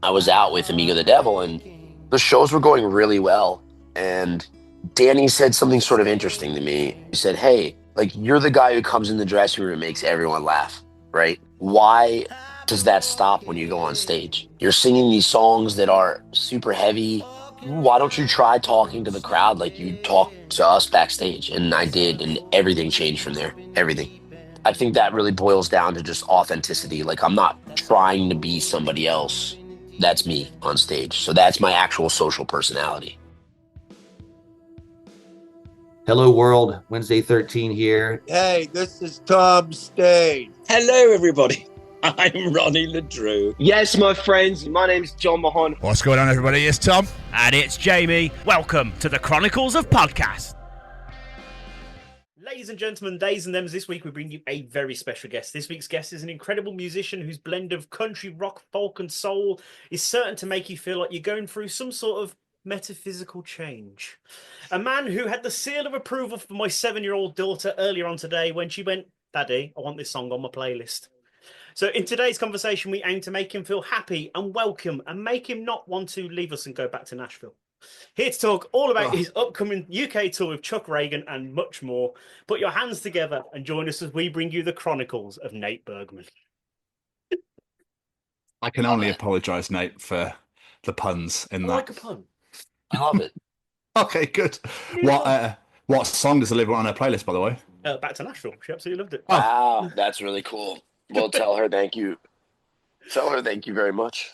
I was out with Amigo the Devil, and the shows were going really well. And Danny said something sort of interesting to me. He said, "Hey, like you're the guy who comes in the dressing room and makes everyone laugh, right? Why does that stop when you go on stage? You're singing these songs that are super heavy. Why don't you try talking to the crowd like you talk to us backstage?" And I did, and everything changed from there. Everything. I think that really boils down to just authenticity. Like I'm not trying to be somebody else. That's me on stage. So that's my actual social personality. Hello, world. Wednesday 13 here. Hey, this is Tom Stain. Hello, everybody. I'm Ronnie LeDrew. Yes, my friends, my name's John Mahon. What's going on, everybody? It's Tom. And it's Jamie. Welcome to the Chronicles of Podcast. Ladies and gentlemen, days and thems, this week we bring you a very special guest. This week's guest is an incredible musician whose blend of country, rock, folk and soul is certain to make you feel like you're going through some sort of metaphysical change. A man who had the seal of approval for my 7-year-old daughter earlier on today when she went, "Daddy, I want this song on my playlist." So in today's conversation, we aim to make him feel happy and welcome and make him not want to leave us and go back to Nashville. Here to talk all about his upcoming UK tour with Chuck Ragan and much more. Put your hands together and join us as we bring you the Chronicles of Nate Bergman. I can only apologise, Nate, for the puns in that. I like a pun. I love it. Okay, good. What song does it live on her playlist, by the way? Back to Nashville. She absolutely loved it. Wow, that's really cool. Well, tell her thank you. Tell her thank you very much.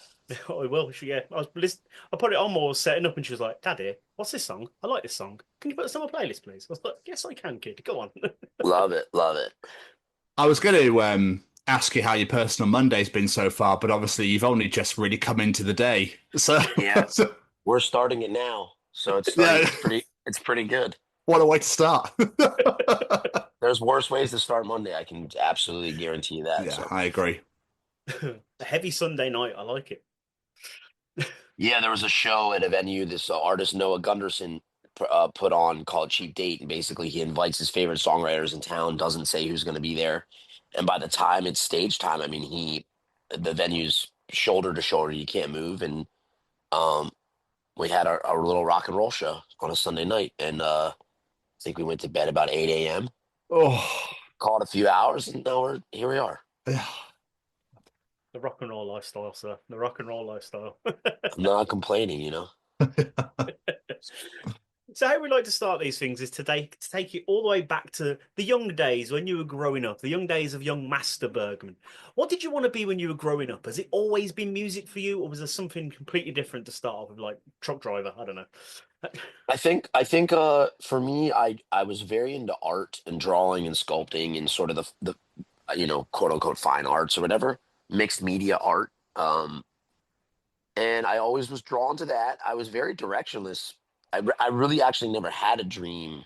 Oh, I will. I put it on while I was setting up and she was like, "Daddy, what's this song? I like this song. Can you put this on my playlist, please?" I was like, "Yes, I can, kid. Go on." Love it. Love it. I was going to ask you how your personal Monday's been so far, but obviously you've only just really come into the day. So yeah, we're starting it now. So it's pretty good. What a way to start. There's worse ways to start Monday. I can absolutely guarantee you that. Yeah, so. I agree. A heavy Sunday night. I like it. Yeah, there was a show at a venue this artist Noah Gunderson put on called Cheap Date, and basically he invites his favorite songwriters in town, doesn't say who's going to be there, and by the time it's stage time, I mean the venue's shoulder to shoulder, you can't move, and we had our little rock and roll show on a Sunday night, and I think we went to bed about 8 a.m. Oh, Called a few hours, and now here we are. The rock and roll lifestyle, sir. The rock and roll lifestyle. I'm not complaining, you know. So how we like to start these things is to take you all the way back to the young days when you were growing up, the young days of young Master Bergman. What did you want to be when you were growing up? Has it always been music for you, or was there something completely different to start off with, like truck driver? I don't know. I think for me, I was very into art and drawing and sculpting and sort of the quote unquote fine arts or whatever, mixed media art. And I always was drawn to that. I was very directionless. I really actually never had a dream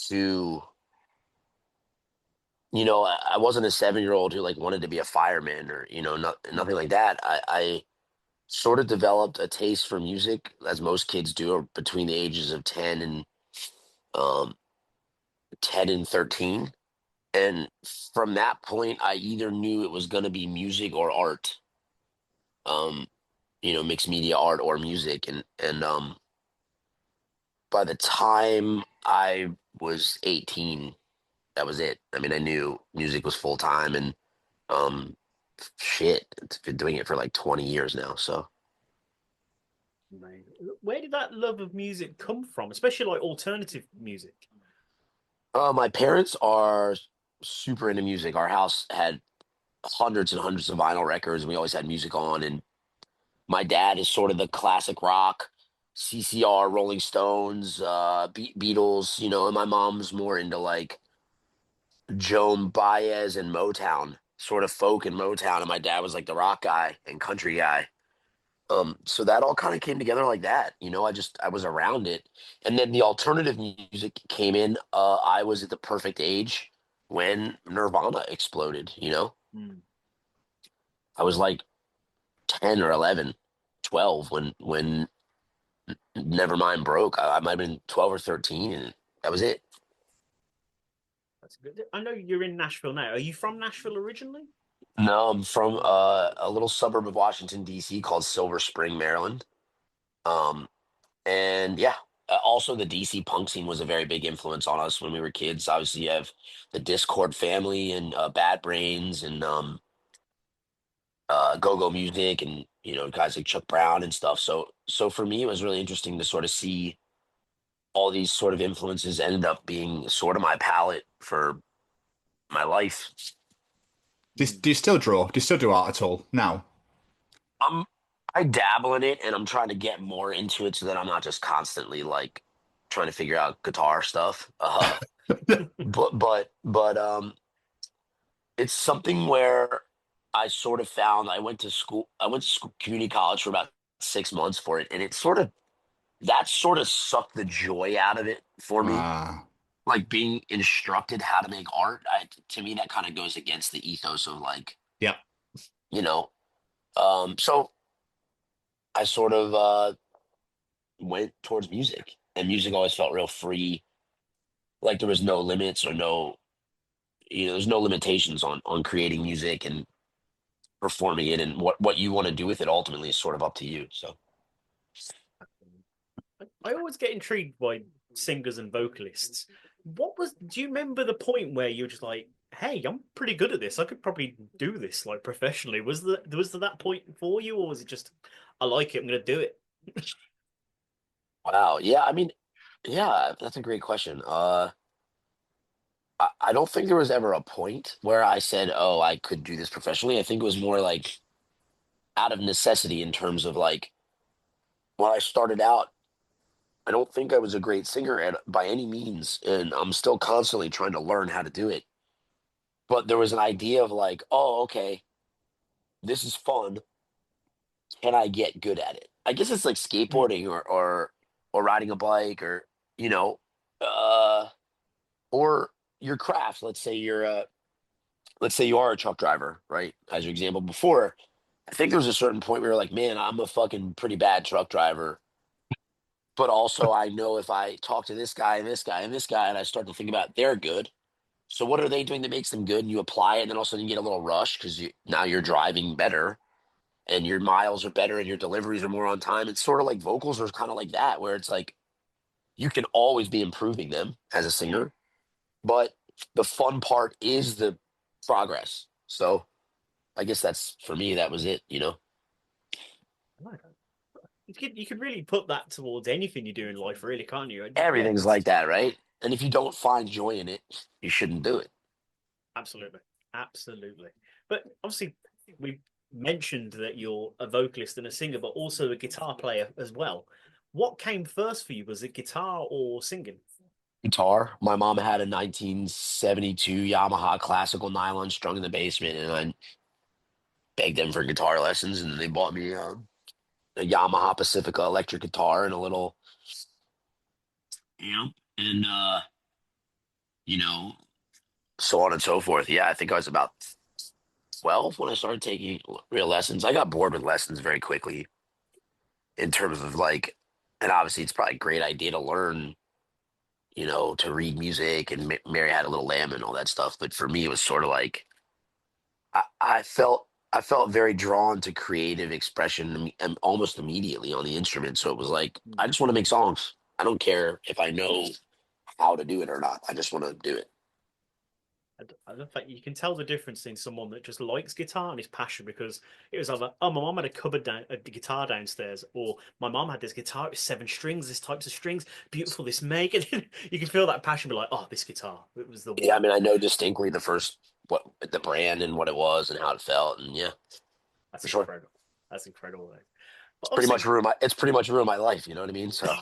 to, I wasn't a 7-year-old who like wanted to be a fireman or, nothing like that. I sort of developed a taste for music, as most kids do, between the ages of 10 and 13. And from that point, I either knew it was going to be music or art, mixed media art or music. And by the time I was 18, that was it. I mean, I knew music was full time, and it's been doing it for like 20 years now. So, where did that love of music come from, especially like alternative music? My parents are super into music. Our house had hundreds and hundreds of vinyl records. We always had music on, and my dad is sort of the classic rock, CCR, Rolling Stones, Beatles, and my mom's more into like Joan Baez and Motown, sort of folk and Motown, and my dad was like the rock guy and country guy. So that all kind of came together like that. I was around it. And then the alternative music came in. I was at the perfect age when Nirvana exploded, I was like 10 or 11, 12 when Nevermind broke. I might have been 12 or 13, and that was it. That's good. I know you're in Nashville now. Are you from Nashville originally? No, I'm from a little suburb of Washington, D.C. called Silver Spring, Maryland. Um, and yeah, also the DC punk scene was a very big influence on us when we were kids. Obviously, you have the Discord family and Bad Brains and go-go music and guys like Chuck Brown and stuff. So for me, it was really interesting to sort of see all these sort of influences ended up being sort of my palette for my life. Do you still draw? Do you still do art at all now? Um, I dabble in it, and I'm trying to get more into it so that I'm not just constantly like trying to figure out guitar stuff. But it's something where I sort of found I went to school, community college for about 6 months for it, and that sort of sucked the joy out of it for me. Ah, Like being instructed how to make art, to me that kind of goes against the ethos of like, yeah. you know. So I sort of went towards music, and music always felt real free. Like there was no limits or there's no limitations on creating music and performing it, and what you want to do with it ultimately is sort of up to you. So I always get intrigued by singers and vocalists. Do you remember the point where you're just like, hey, I'm pretty good at this. I could probably do this like professionally. Was there that point for you, or was it just, I like it, I'm gonna do it? wow, yeah, I mean, yeah, that's a great question. I don't think there was ever a point where I said, oh, I could do this professionally. I think it was more like out of necessity in terms of like when I started out. I don't think I was a great singer by any means, and I'm still constantly trying to learn how to do it. But there was an idea of like, oh, okay, this is fun. Can I get good at it? I guess it's like Mm. skateboarding or riding a bike or you know, uh, or your craft. Let's say you are a truck driver, right? As your example before, I think there was a certain point where you're like, man, I'm a fucking pretty bad truck driver. But also, I know if I talk to this guy and this guy and this guy, and I start to think about they're good. So what are they doing that makes them good? And you apply it, and then all of a sudden you get a little rush because now you're driving better, and your miles are better, and your deliveries are more on time. It's sort of like vocals are kind of like that, where it's like you can always be improving them as a singer, but the fun part is the progress. So I guess that's for me. That was it. I like that. You could really put that towards anything you do in life, really, can't you? Yeah, Everything's like that, right? And if you don't find joy in it, you shouldn't do it. absolutely, absolutely. But obviously, we mentioned that you're a vocalist and a singer, but also a guitar player as well. What came first for you? Was it guitar or singing? Guitar. My mom had a 1972 Yamaha classical nylon strung in the basement, and I begged them for guitar lessons, and they bought me a Yamaha Pacifica electric guitar and a little amp, and you know, so on and so forth. Yeah, I think I was about 12 when I started taking real lessons. I got bored with lessons very quickly in terms of like, and obviously it's probably a great idea to learn, to read music and Mary Had a Little Lamb and all that stuff. But for me, it was sort of like I felt very drawn to creative expression almost immediately on the instrument. So it was like I just want to make songs. I don't care if I know how to do it or not. I just want to do it. I don't think you can tell the difference in someone that just likes guitar and is passionate because it was either, oh, my mom had a guitar downstairs, or my mom had this guitar, it was 7 strings, this types of strings, beautiful, this make, and you can feel that passion, be like, oh, this guitar, it was the Yeah, I one. mean, I know distinctly what the brand and what it was and how it felt, and yeah, That's for sure. incredible. That's incredible. Though. But obviously, It's pretty much ruined my life. You know what I mean? So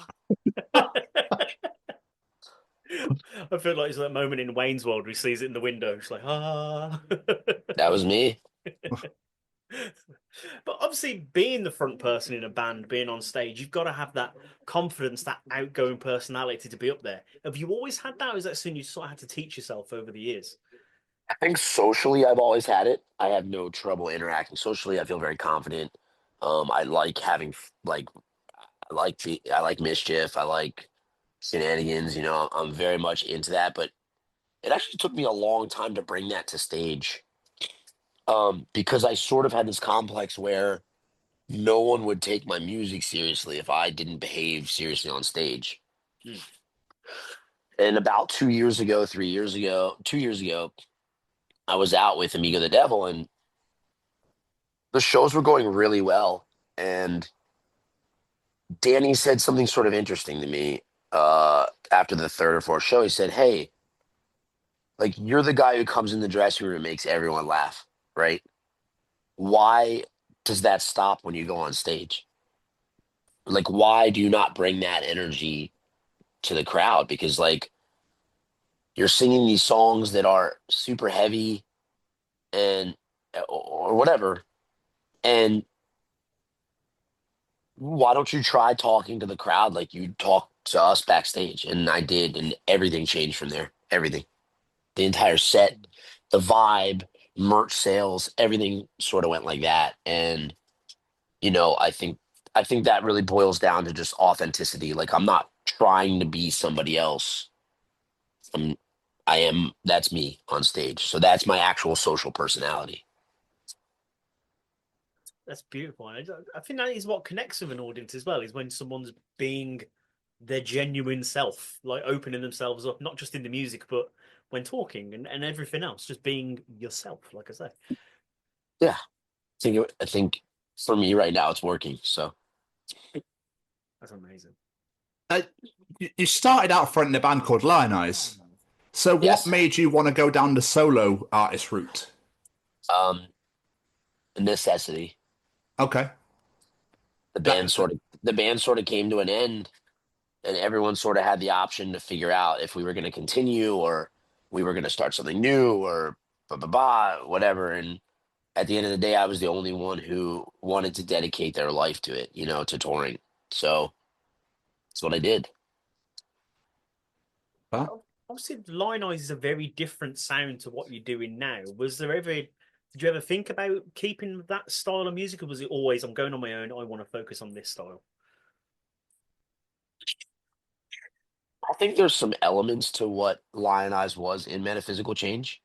I feel like it's that moment in Wayne's World where he sees it in the window. It's like, ah. that was me. But obviously, being the front person in a band, being on stage, you've got to have that confidence, that outgoing personality to be up there. Have you always had that, or is that something you sort of had to teach yourself over the years? I think socially, I've always had it. I have no trouble interacting socially. I feel very confident. I like having like I like mischief. I like shenanigans. I'm very much into that. But it actually took me a long time to bring that to stage. because I sort of had this complex where no one would take my music seriously if I didn't behave seriously on stage. Hmm. And about 2 years ago, 3 years ago, 2 years ago, I was out with Amigo the Devil, and the shows were going really well. And Danny said something sort of interesting to me after the third or fourth show. He said, "Hey, like you're the guy who comes in the dressing room and makes everyone laugh, right? Why does that stop when you go on stage? Like, why do you not bring that energy to the crowd? Because like you're singing these songs that are super heavy and or whatever, and why don't you try talking to the crowd like you talk to us backstage?" And I did, and everything changed from there. Everything, the entire set, the vibe, merch sales, everything sort of went like that. And I think that really boils down to just authenticity. Like I'm not trying to be somebody else. I'm I am That's me on stage. So that's my actual social personality. That's beautiful. I think that is what connects with an audience as well, is when someone's being their genuine self, like opening themselves up, not just in the music, but when talking and everything else, just being yourself, like I say. Yeah. I think for me right now it's working. So That's amazing. Uh, you started out fronting a band called Lion Eyes. So what yes. made you want to go down the solo artist route? Um Necessity. Okay. The band That, sort of the band sort of came to an end, and everyone sort of had the option to figure out if we were going to continue or we were going to start something new or blah blah blah whatever. And at the end of the day, I was the only one who wanted to dedicate their life to it, to touring. So that's what I did. huh? Obviously, Line Eyes is a very different sound to what you're doing now. Did you ever think about keeping that style of music, or was it always, I'm going on my own, I want to focus on this style? I think there's some elements to what Lion Eyes was in Metaphysical Change,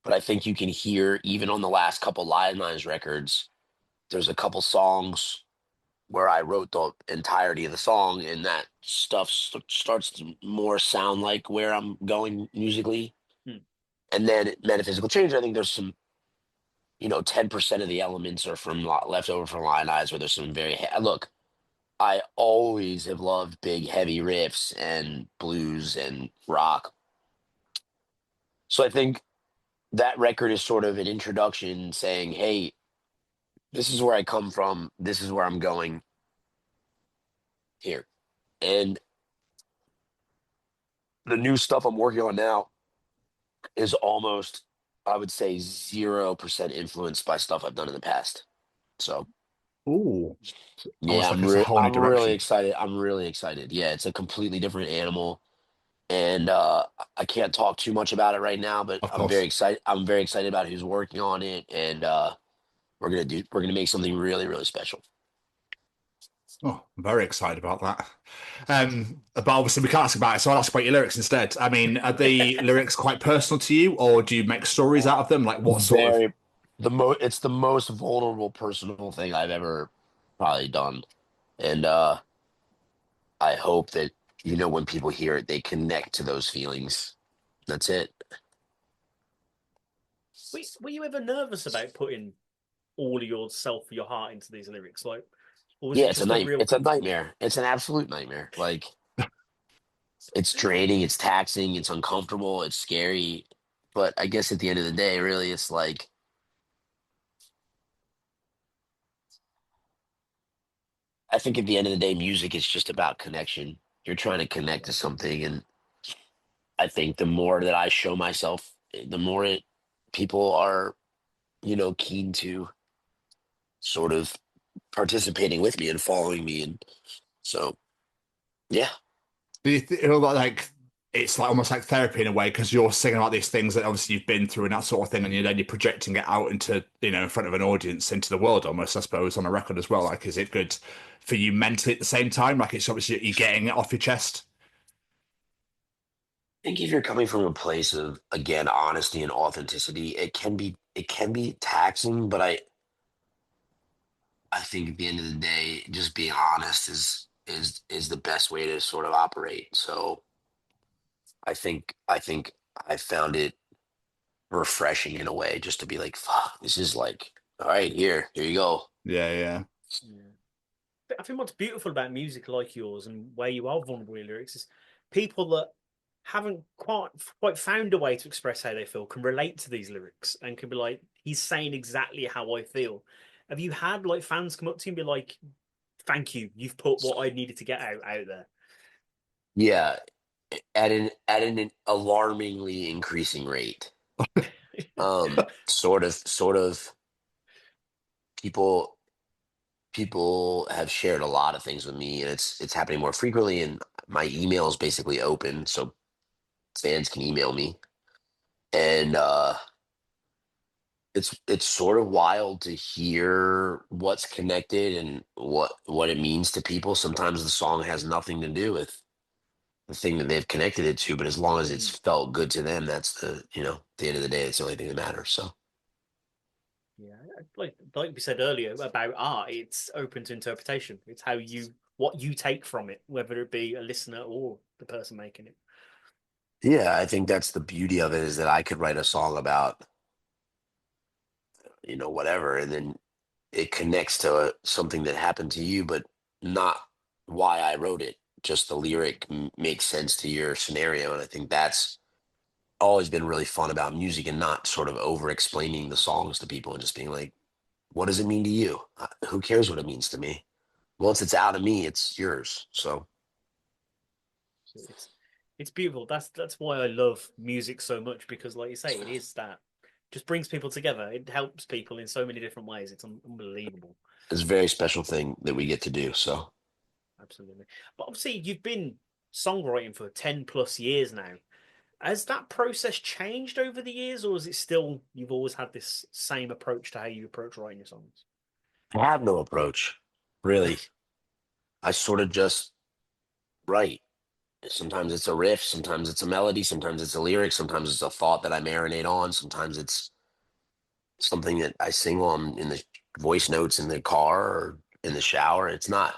but I think you can hear even on the last couple Lion Eyes records, there's a couple songs where I wrote the entirety of the song, and that stuff starts to more sound like where I'm going musically. Hmm. And then Metaphysical Change, I think there's some, 10% of the elements are from left over from Lion Eyes, where there's some look. I always have loved big, heavy riffs and blues and rock. So I think that record is sort of an introduction saying, hey, this is where I come from. This is where I'm going here. And the new stuff I'm working on now is almost, I would say, 0% influenced by stuff I've done in the past. So Ooh. yeah, Almost like it's a whole new I'm really direction. excited. I'm really excited. Yeah, it's a completely different animal. And I can't talk too much about it right now, but Of I'm very course. excited. I'm very excited about who's working on it, and we're gonna make something really, really special. Oh, I'm very excited about that. But obviously we can't ask about it, so I'll ask about your lyrics instead. I mean, are the lyrics quite personal to you, or do you make stories out of them? Like what sort of... Very it's the most vulnerable, personal thing I've ever probably done, and I hope that when people hear it, they connect to those feelings. That's it. Were you ever nervous about putting all of yourself, your heart into these lyrics? Like, or was Yeah, it just a real it's a comfortable? nightmare. It's an absolute nightmare. Like it's draining, it's taxing, it's uncomfortable, it's scary. But I guess at the end of the day, really, it's like I think at the end of the day, music is just about connection. You're trying to connect to something, and I think the more that I show myself, the more people are, keen to sort of participating with me and following me, and so yeah. Do you feel like it's like almost like therapy in a way because you're singing about these things that obviously you've been through and that sort of thing, and you're projecting it out into in front of an audience, into the world almost, I suppose, on a record as well. Like, is it good for you mentally at the same time? Like, it's obviously you're getting it off your chest. think if you're coming from a place of, again, honesty and authenticity, it can be taxing, but I think at the end of the day, just being honest is the best way to sort of operate. So I think I found it refreshing in a way just to be like, fuck, this is like, all right, here you go. Yeah, yeah. I think what's beautiful about music like yours and where you are vulnerable in lyrics is people that haven't quite found a way to express how they feel can relate to these lyrics and can be like, he's saying exactly how I feel. Have you had like fans come up to you and be like, thank you, you've put what I needed to get out there? Yeah, at an alarmingly increasing rate. Sort of people people have shared a lot of things with me, and it's happening more frequently, and my email is basically open so fans can email me. And it's sort of wild to hear what's connected and what it means to people. Sometimes the song has nothing to do with the thing that they've connected it to, but as long as it's felt good to them, that's at the end of the day, it's the only thing that matters. So Yeah, like we said earlier about art, it's open to interpretation. It's what you take from it, whether it be a listener or the person making it. yeah, I think that's the beauty of it, is that I could write a song about whatever, and then it connects to something that happened to you, but not why I wrote it. Just the lyric makes sense to your scenario, and I think that's always been really fun about music, and not sort of over explaining the songs to people and just being like, what does it mean to you? Who cares what it means to me? Once it's out of me, it's yours. So It's beautiful. That's why I love music so much, because like you say, it is that just brings people together. It helps people in so many different ways. It's unbelievable. it's a very special thing that we get to do. So Absolutely. But obviously you've been songwriting for 10 plus years now. Has that process changed over the years, or is it still you've always had this same approach to how you approach writing your songs? I have no approach, really. I sort of just write. Sometimes it's a riff, sometimes it's a melody, sometimes it's a lyric, sometimes it's a thought that I marinate on, sometimes it's something that I sing on in the voice notes in the car or in the shower. It's not,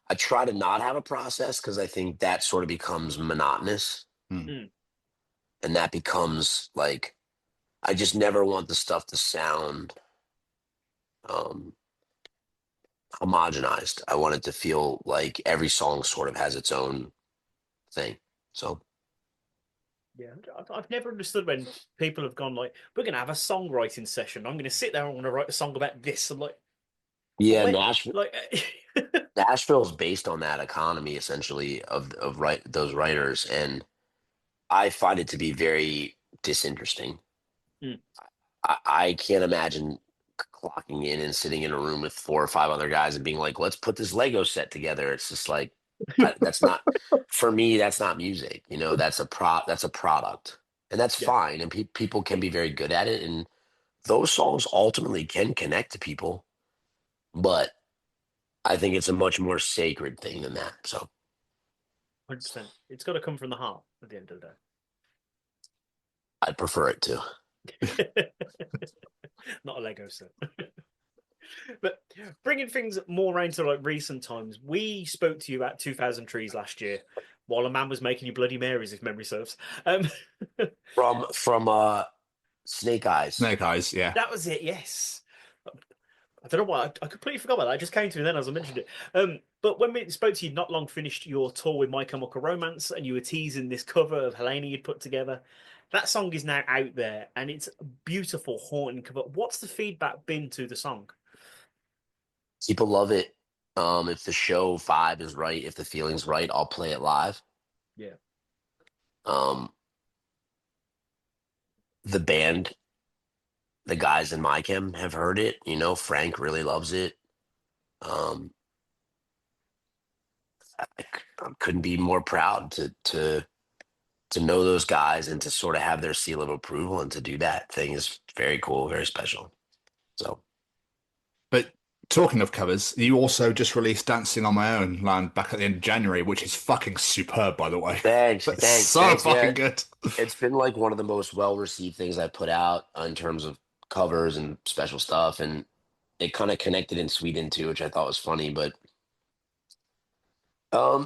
I try to not have a process because I think that sort of becomes monotonous. Mm. And that becomes like, I just never want the stuff to sound um, homogenized. I want it to feel like every song sort of has its own thing. So Yeah, I've never understood when people have gone like, "We're going to have a songwriting session. I'm going to sit there and I'm going to write a song about this." I'm like, yeah, "What?" Nashville. Like, Nashville's based on that economy essentially of those writers, and I find it to be very disinteresting. Mm. I can't imagine clocking in and sitting in a room with 4 or 5 other guys and being like, "Let's put this Lego set together." It's just like that's not for me. That's not music. That's a product, and that's Yeah, fine. And people can be very good at it, and those songs ultimately can connect to people. But I think it's a much more sacred thing than that. So 100%. It's got to come from the heart at the end of the I'd prefer it to. day. Not a Lego set. But bringing things more around to like recent times, we spoke to you at 2000 Trees last year while a man was making you Bloody Marys, if memory serves. From Snake Eyes. Snake Eyes, yeah. That was it, yes. I don't know why I completely forgot about that. It just came to me then as I mentioned it. But when we spoke to you, not long finished your tour with My Chemical Romance, and you were teasing this cover of Helena you'd put together. That song is now out there, and it's a beautiful, haunting cover. What's the feedback been to the song? People love it. If the show vibe is right, if the feeling's right, I'll play it live. Yeah. The band, the guys in My Chem have heard it. Frank really loves it. Um, I couldn't be more proud to know those guys and to sort of have their seal of approval, and to do that thing is very cool, very special. So, But talking of covers, you also just released Dancing on My Own land back at the end of January, which is fucking superb, by the way. Thanks, That's thanks, so thanks. Yeah, fucking good. it's been like one of the most well-received things I put out in terms of covers and special stuff, and it kind of connected in Sweden too, which I thought was funny. But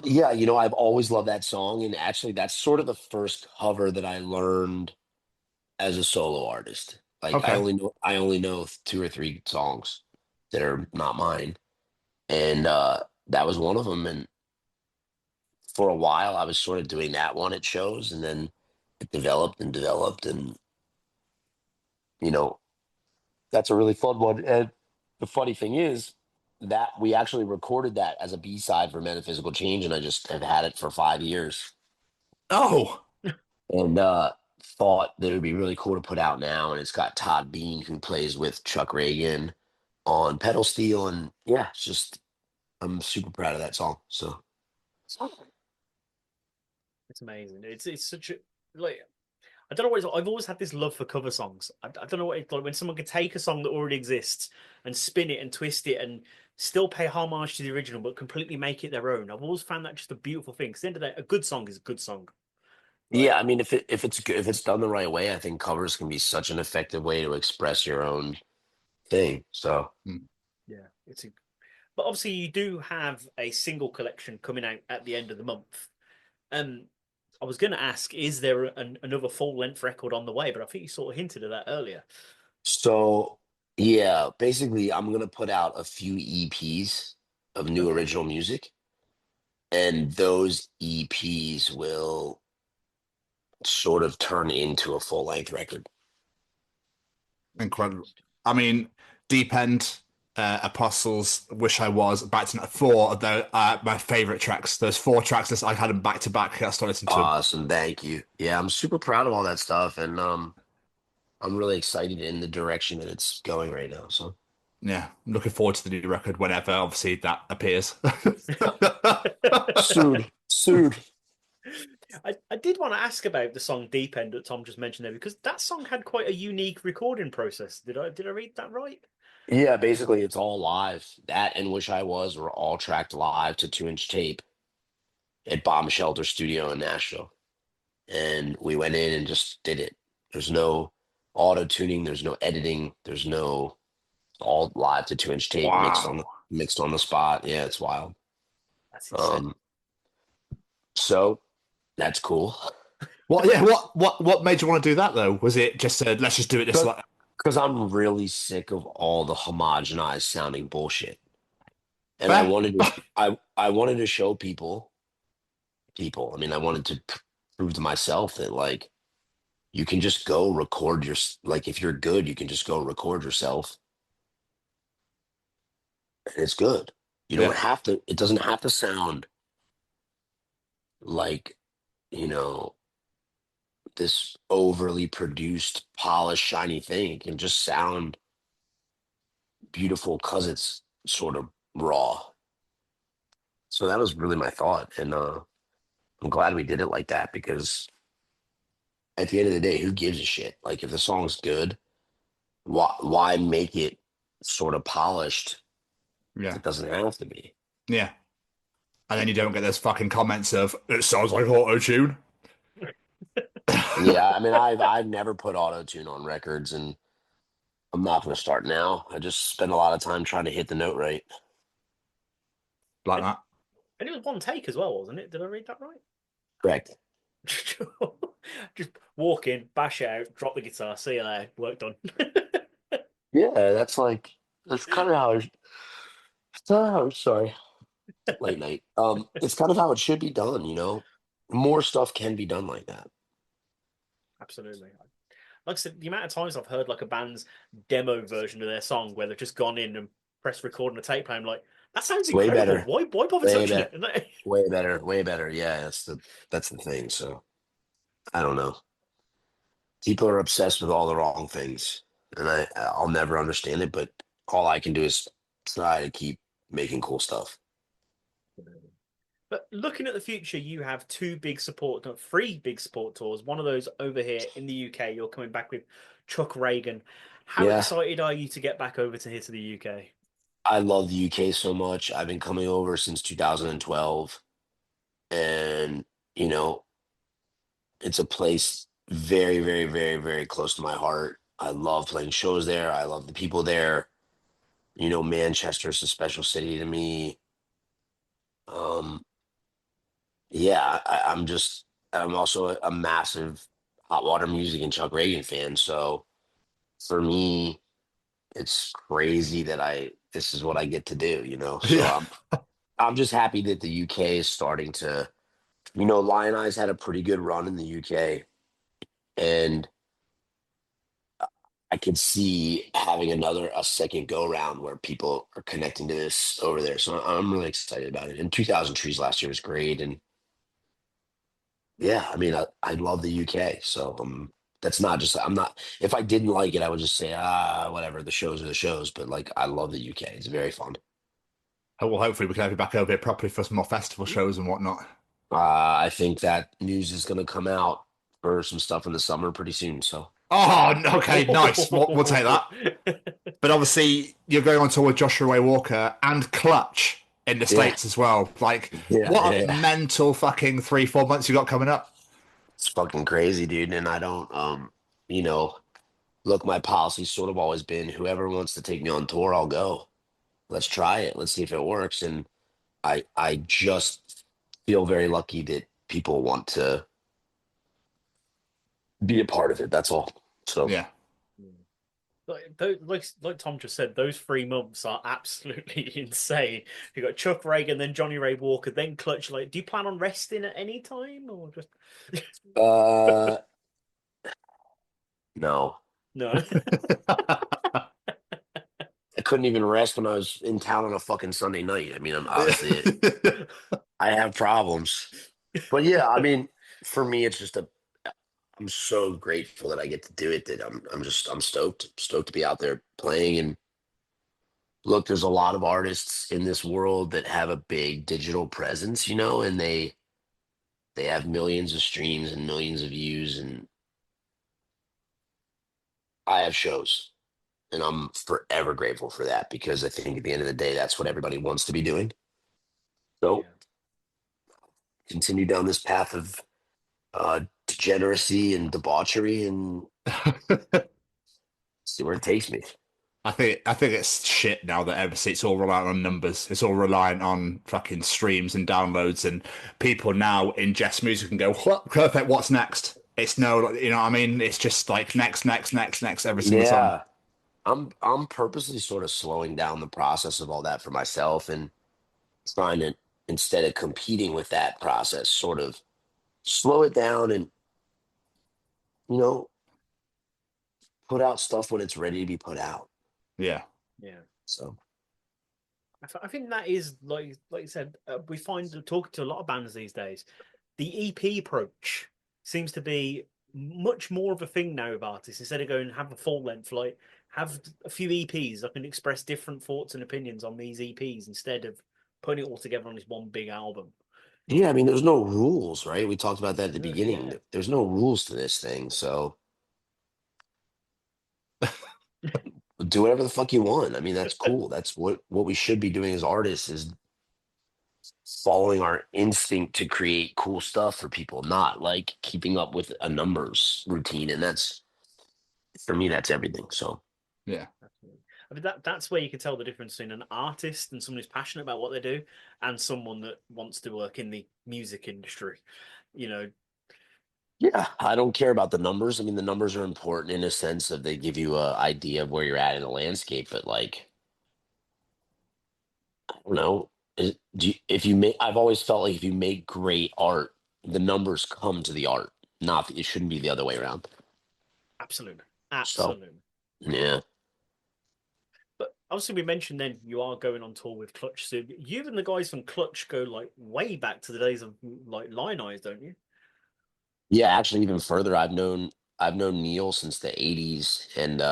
yeah, I've always loved that song, and actually, that's sort of the first cover that I learned as a solo artist. Like Okay. I only know two or three songs that are not mine, and that was one of them. And for a while, I was sort of doing that one at shows, and then it developed and developed, and you know, that's a really fun one. And the funny thing is that we actually recorded that as a B side for Metaphysical Change, and I just have had it for 5 years, Oh, and thought that it would be really cool to put out now. And it's got Todd Bean, who plays with Chuck Ragan on pedal steel, and yeah, it's just I'm super proud of that song. So It's amazing. It's such a like I don't know what I've always had this love for cover songs. I don't know what it's like when someone can take a song that already exists and spin it and twist it and still pay homage to the original, but completely make it their own. I've always found that just a beautiful thing. Because at the end of the day, a good song is a good song. yeah, Like, I mean, if it's good, if it's done the right way, I think covers can be such an effective way to express your own thing. So yeah, but obviously you do have a single collection coming out at the end of the month. Um, I was going to ask, is there another full length record on the way? But I think you sort of hinted at that earlier. So yeah, basically I'm gonna put out a few EPs of new Okay. original music, and those EPs will sort of turn into a full length record. incredible. I mean, Deep End, Apostles, Wish I Was, Back to four of my favorite tracks. There's four tracks that I had them back to back. I started listening to them. Awesome, thank you. Yeah, I'm super proud of all that stuff, and I'm really excited in the direction that it's going right now. So Yeah, I'm looking forward to the new record whenever, obviously, that appears. soon, soon. I did want to ask about the song Deep End that Tom just mentioned there because that song had quite a unique recording process. Did I read that right? Yeah, basically it's all live. That and Wish I Was were all tracked live to 2-inch tape at Bomb Shelter Studio in Nashville. And we went in and just did it. There's no auto tuning, there's no editing, there's no all live to 2-inch tape Wow. mixed on the spot. Yeah, it's wild. That's insane. Um, so that's cool. What? Yeah. What made you want to do that though? Was it just let's just do it this way? Because I'm really sick of all the homogenized sounding bullshit. And Fair. I wanted to show people. I mean, I wanted to prove to myself that like you can just go record your like if you're good, you can just go record yourself and it's good. You don't Yeah. have to, it doesn't have to sound like, you know, this overly produced, polished, shiny thing. It can just sound beautiful because it's sort of raw. So that was really my thought. And I'm glad we did it like that because at the end of the day, who gives a shit? Like if the song's good, why make it sort of polished? Yeah. It doesn't have to be. Yeah. And then you don't get those fucking comments of it sounds like auto tune. Yeah, I mean, I've never put auto tune on records, and I'm not going to start now. I just spend a lot of time trying to hit the note right. Like that. And it was one take as well, wasn't it? Did I read that right? Correct. Just walk in, bash it out, drop the guitar, see you later, work done. Yeah, that's kind of how. Sorry, late night. It's kind of how it should be done. More stuff can be done like that. Absolutely. Like I said, the amount of times I've heard like a band's demo version of their song where they've just gone in and pressed record on a tape player, I'm like, that sounds Way incredible. better. Why bother Way touching better. it? Way better. Way better. Yeah, that's the thing. So I don't know. People are obsessed with all the wrong things, and I'll never understand it. But all I can do is try to keep making cool stuff. But looking at the future, you have three big support tours. One of those over here in the UK. You're coming back with Chuck Ragan. How Yeah. excited are you to get back over to here to the UK? I love the UK so much. I've been coming over since 2012, and you know, it's a place very, very, very, very close to my heart. I love playing shows there. I love the people there. Manchester's a special city to me. Um, yeah, I'm also a massive hot water music and Chuck Ragan fan. So for me, it's crazy that this is what I get to do. So Yeah. I'm just happy that the UK is starting to, Lion Eyes had a pretty good run in the UK, and I could see having a second go round where people are connecting to this over there. So I'm really excited about it. And 2000 Trees last year was great. And yeah, I mean, I love the UK. So that's not just, I'm not, if I didn't like it, I would just say, whatever, the shows are the shows. But like, I love the UK. It's very fun. Well, hopefully we can have you back over here properly for some more festival shows and whatnot. I think that news is going to come out for some stuff in the summer pretty soon. So Oh, okay, nice. We'll take that. But obviously, you're going on tour with Joshua Ray Walker and Clutch in the yeah, States as well. Like, yeah, what a yeah. mental fucking 3-4 months you got coming up. It's fucking crazy, dude. And I don't, you know, look, my policy's sort of always been whoever wants to take me on tour, I'll go. Let's try it. Let's see if it works. And I just feel very lucky that people want to be a part of it. That's all. So Yeah. Like Tom just said, those 3 months are absolutely insane. You got Chuck Ragan, then Johnny Ray Walker, then Clutch. Like, do you plan on resting at any time, or just uh no. no? I couldn't even rest when I was in town on a fucking Sunday night. I mean, I have problems. But yeah, I mean, for me it's just I'm so grateful that I get to do it that I'm stoked to be out there playing. And look, there's a lot of artists in this world that have a big digital presence, and they have millions of streams and millions of views, and I have shows, and I'm forever grateful for that because I think at the end of the day that's what everybody wants to be doing. So Yeah. continue down this path of degeneracy and debauchery and see where it takes me. I think it's shit now that obviously it's all reliant on numbers. It's all reliant on fucking streams and downloads, and people now ingest music and go, "What? Perfect. What's next?" It's no, you know what I mean? It's just like next, next, next, next every single time. Yeah. I'm purposely sort of slowing down the process of all that for myself and trying to, instead of competing with that process, sort of slow it down and you know put out stuff when it's ready to be put out. Yeah. Yeah. So I think that is like you said. We find talking to a lot of bands these days, the EP approach seems to be much more of a thing now with artists. Instead of going have a full length, like have a few EPs. I can express different thoughts and opinions on these EPs instead of putting it all together on this one big album. yeah, I mean, there's no rules, right? We talked about that at the beginning. Yeah. There's no rules to this thing, so do whatever the fuck you want. I mean, that's cool. That's what we should be doing as artists is following our instinct to create cool stuff for people, not like keeping up with a numbers routine. And that's for me, that's everything. So Yeah. I mean that's where you can tell the difference between an artist and someone who's passionate about what they do and someone that wants to work in the music industry. You know, yeah, I don't care about the numbers. I mean, the numbers are important in a sense of they give you a idea of where you're at in the landscape, but like, I don't know. If you make, I've always felt like if you make great art, the numbers come to the art. Not, it shouldn't be the other way around. absolutely. So, Absolutely. yeah. But obviously, we mentioned then you are going on tour with Clutch. So you and the guys from Clutch go like way back to the days of like Line Eyes, don't you? Yeah, actually, even further, I've known Neil since the '80s, and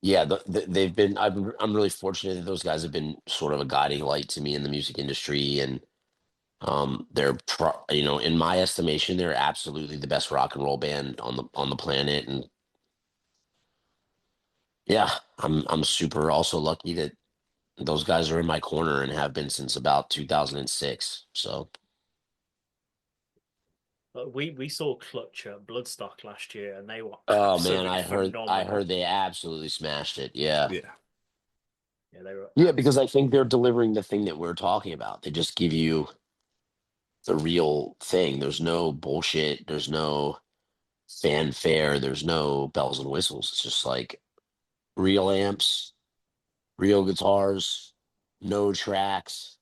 yeah, they've been. I'm really fortunate that those guys have been sort of a guiding light to me in the music industry, and in my estimation, they're absolutely the best rock and roll band on the planet, and Yeah, I'm super also lucky that those guys are in my corner and have been since about 2006. So, We saw Clutch at Bloodstock last year, and they were oh man, absolutely I phenomenal. heard they absolutely smashed it. Yeah. Yeah. Yeah, they were. Yeah, because I think they're delivering the thing that we're talking about. They just give you the real thing. There's no bullshit. There's no fanfare. There's no bells and whistles. It's just like real amps, real guitars, no tracks,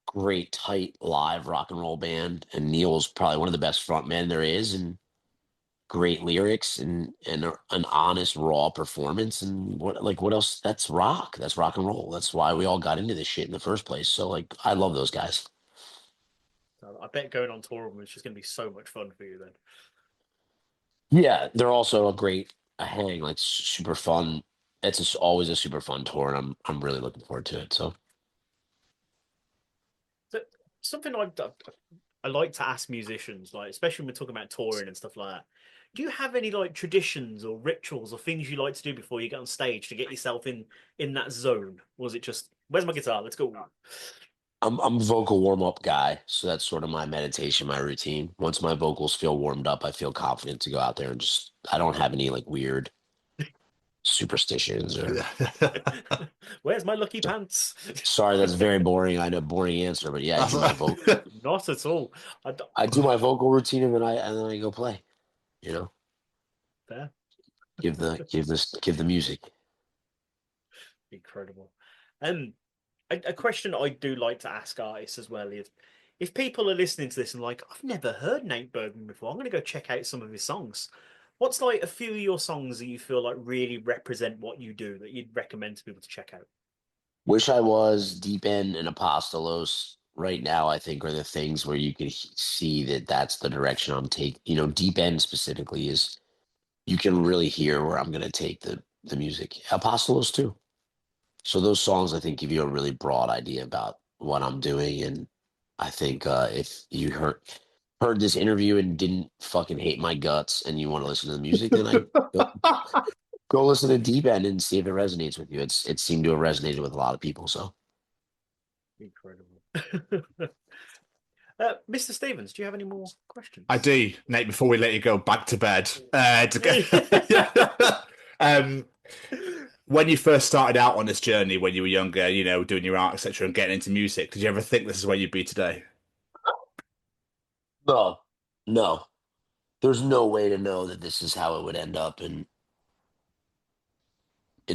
great tight live rock and roll band. And Neil's probably one of the best front men there is, and great lyrics and an honest raw performance. And what else? That's rock. That's rock and roll. That's why we all got into this shit in the first place. So like I love those guys. I bet going on tour with them is just going to be so much fun for you then. Yeah, they're also a hang, like super fun. It's just always a super fun tour, and I'm really looking forward to it. So So, something I like to ask musicians, like especially when we're talking about touring and stuff like that. Do you have any like traditions or rituals or things you like to do before you get on stage to get yourself in that zone? Or was it just where's my guitar? Let's go. I'm a vocal warm up guy, so that's sort of my meditation, my routine. Once my vocals feel warmed up, I feel confident to go out there and just I don't have any like weird superstitions or Where's my lucky pants? sorry, that's very boring. I know boring answer, but yeah, I do my vocal Not at all. I do my vocal routine and then I go play, you know. Fair. Give the music. Incredible. A question I do like to ask artists as well is if people are listening to this and like, I've never heard Nate Bergman before, I'm going to go check out some of his songs. What's like a few of your songs that you feel like really represent what you do that you'd recommend to people to check out? Wish I Was, Deep End, and Apostolos right now, I think are the things where you can see that that's the direction I'm taking. You know, Deep End specifically is you can really hear where I'm going to take the music. Apostolos too. So those songs I think give you a really broad idea about what I'm doing, and I think if you heard this interview and didn't fucking hate my guts and you want to listen to the music, then go listen to Deep End and see if it resonates with you. It seemed to have resonated with a lot of people. So. Incredible. Mr. Stevens, do you have any more questions? I do, Nate. Before we let you go back to bed, when you first started out on this journey, when you were younger, you know, doing your art, etc., and getting into music, did you ever think this is where you'd be today? No. There's no way to know that this is how it would end up, and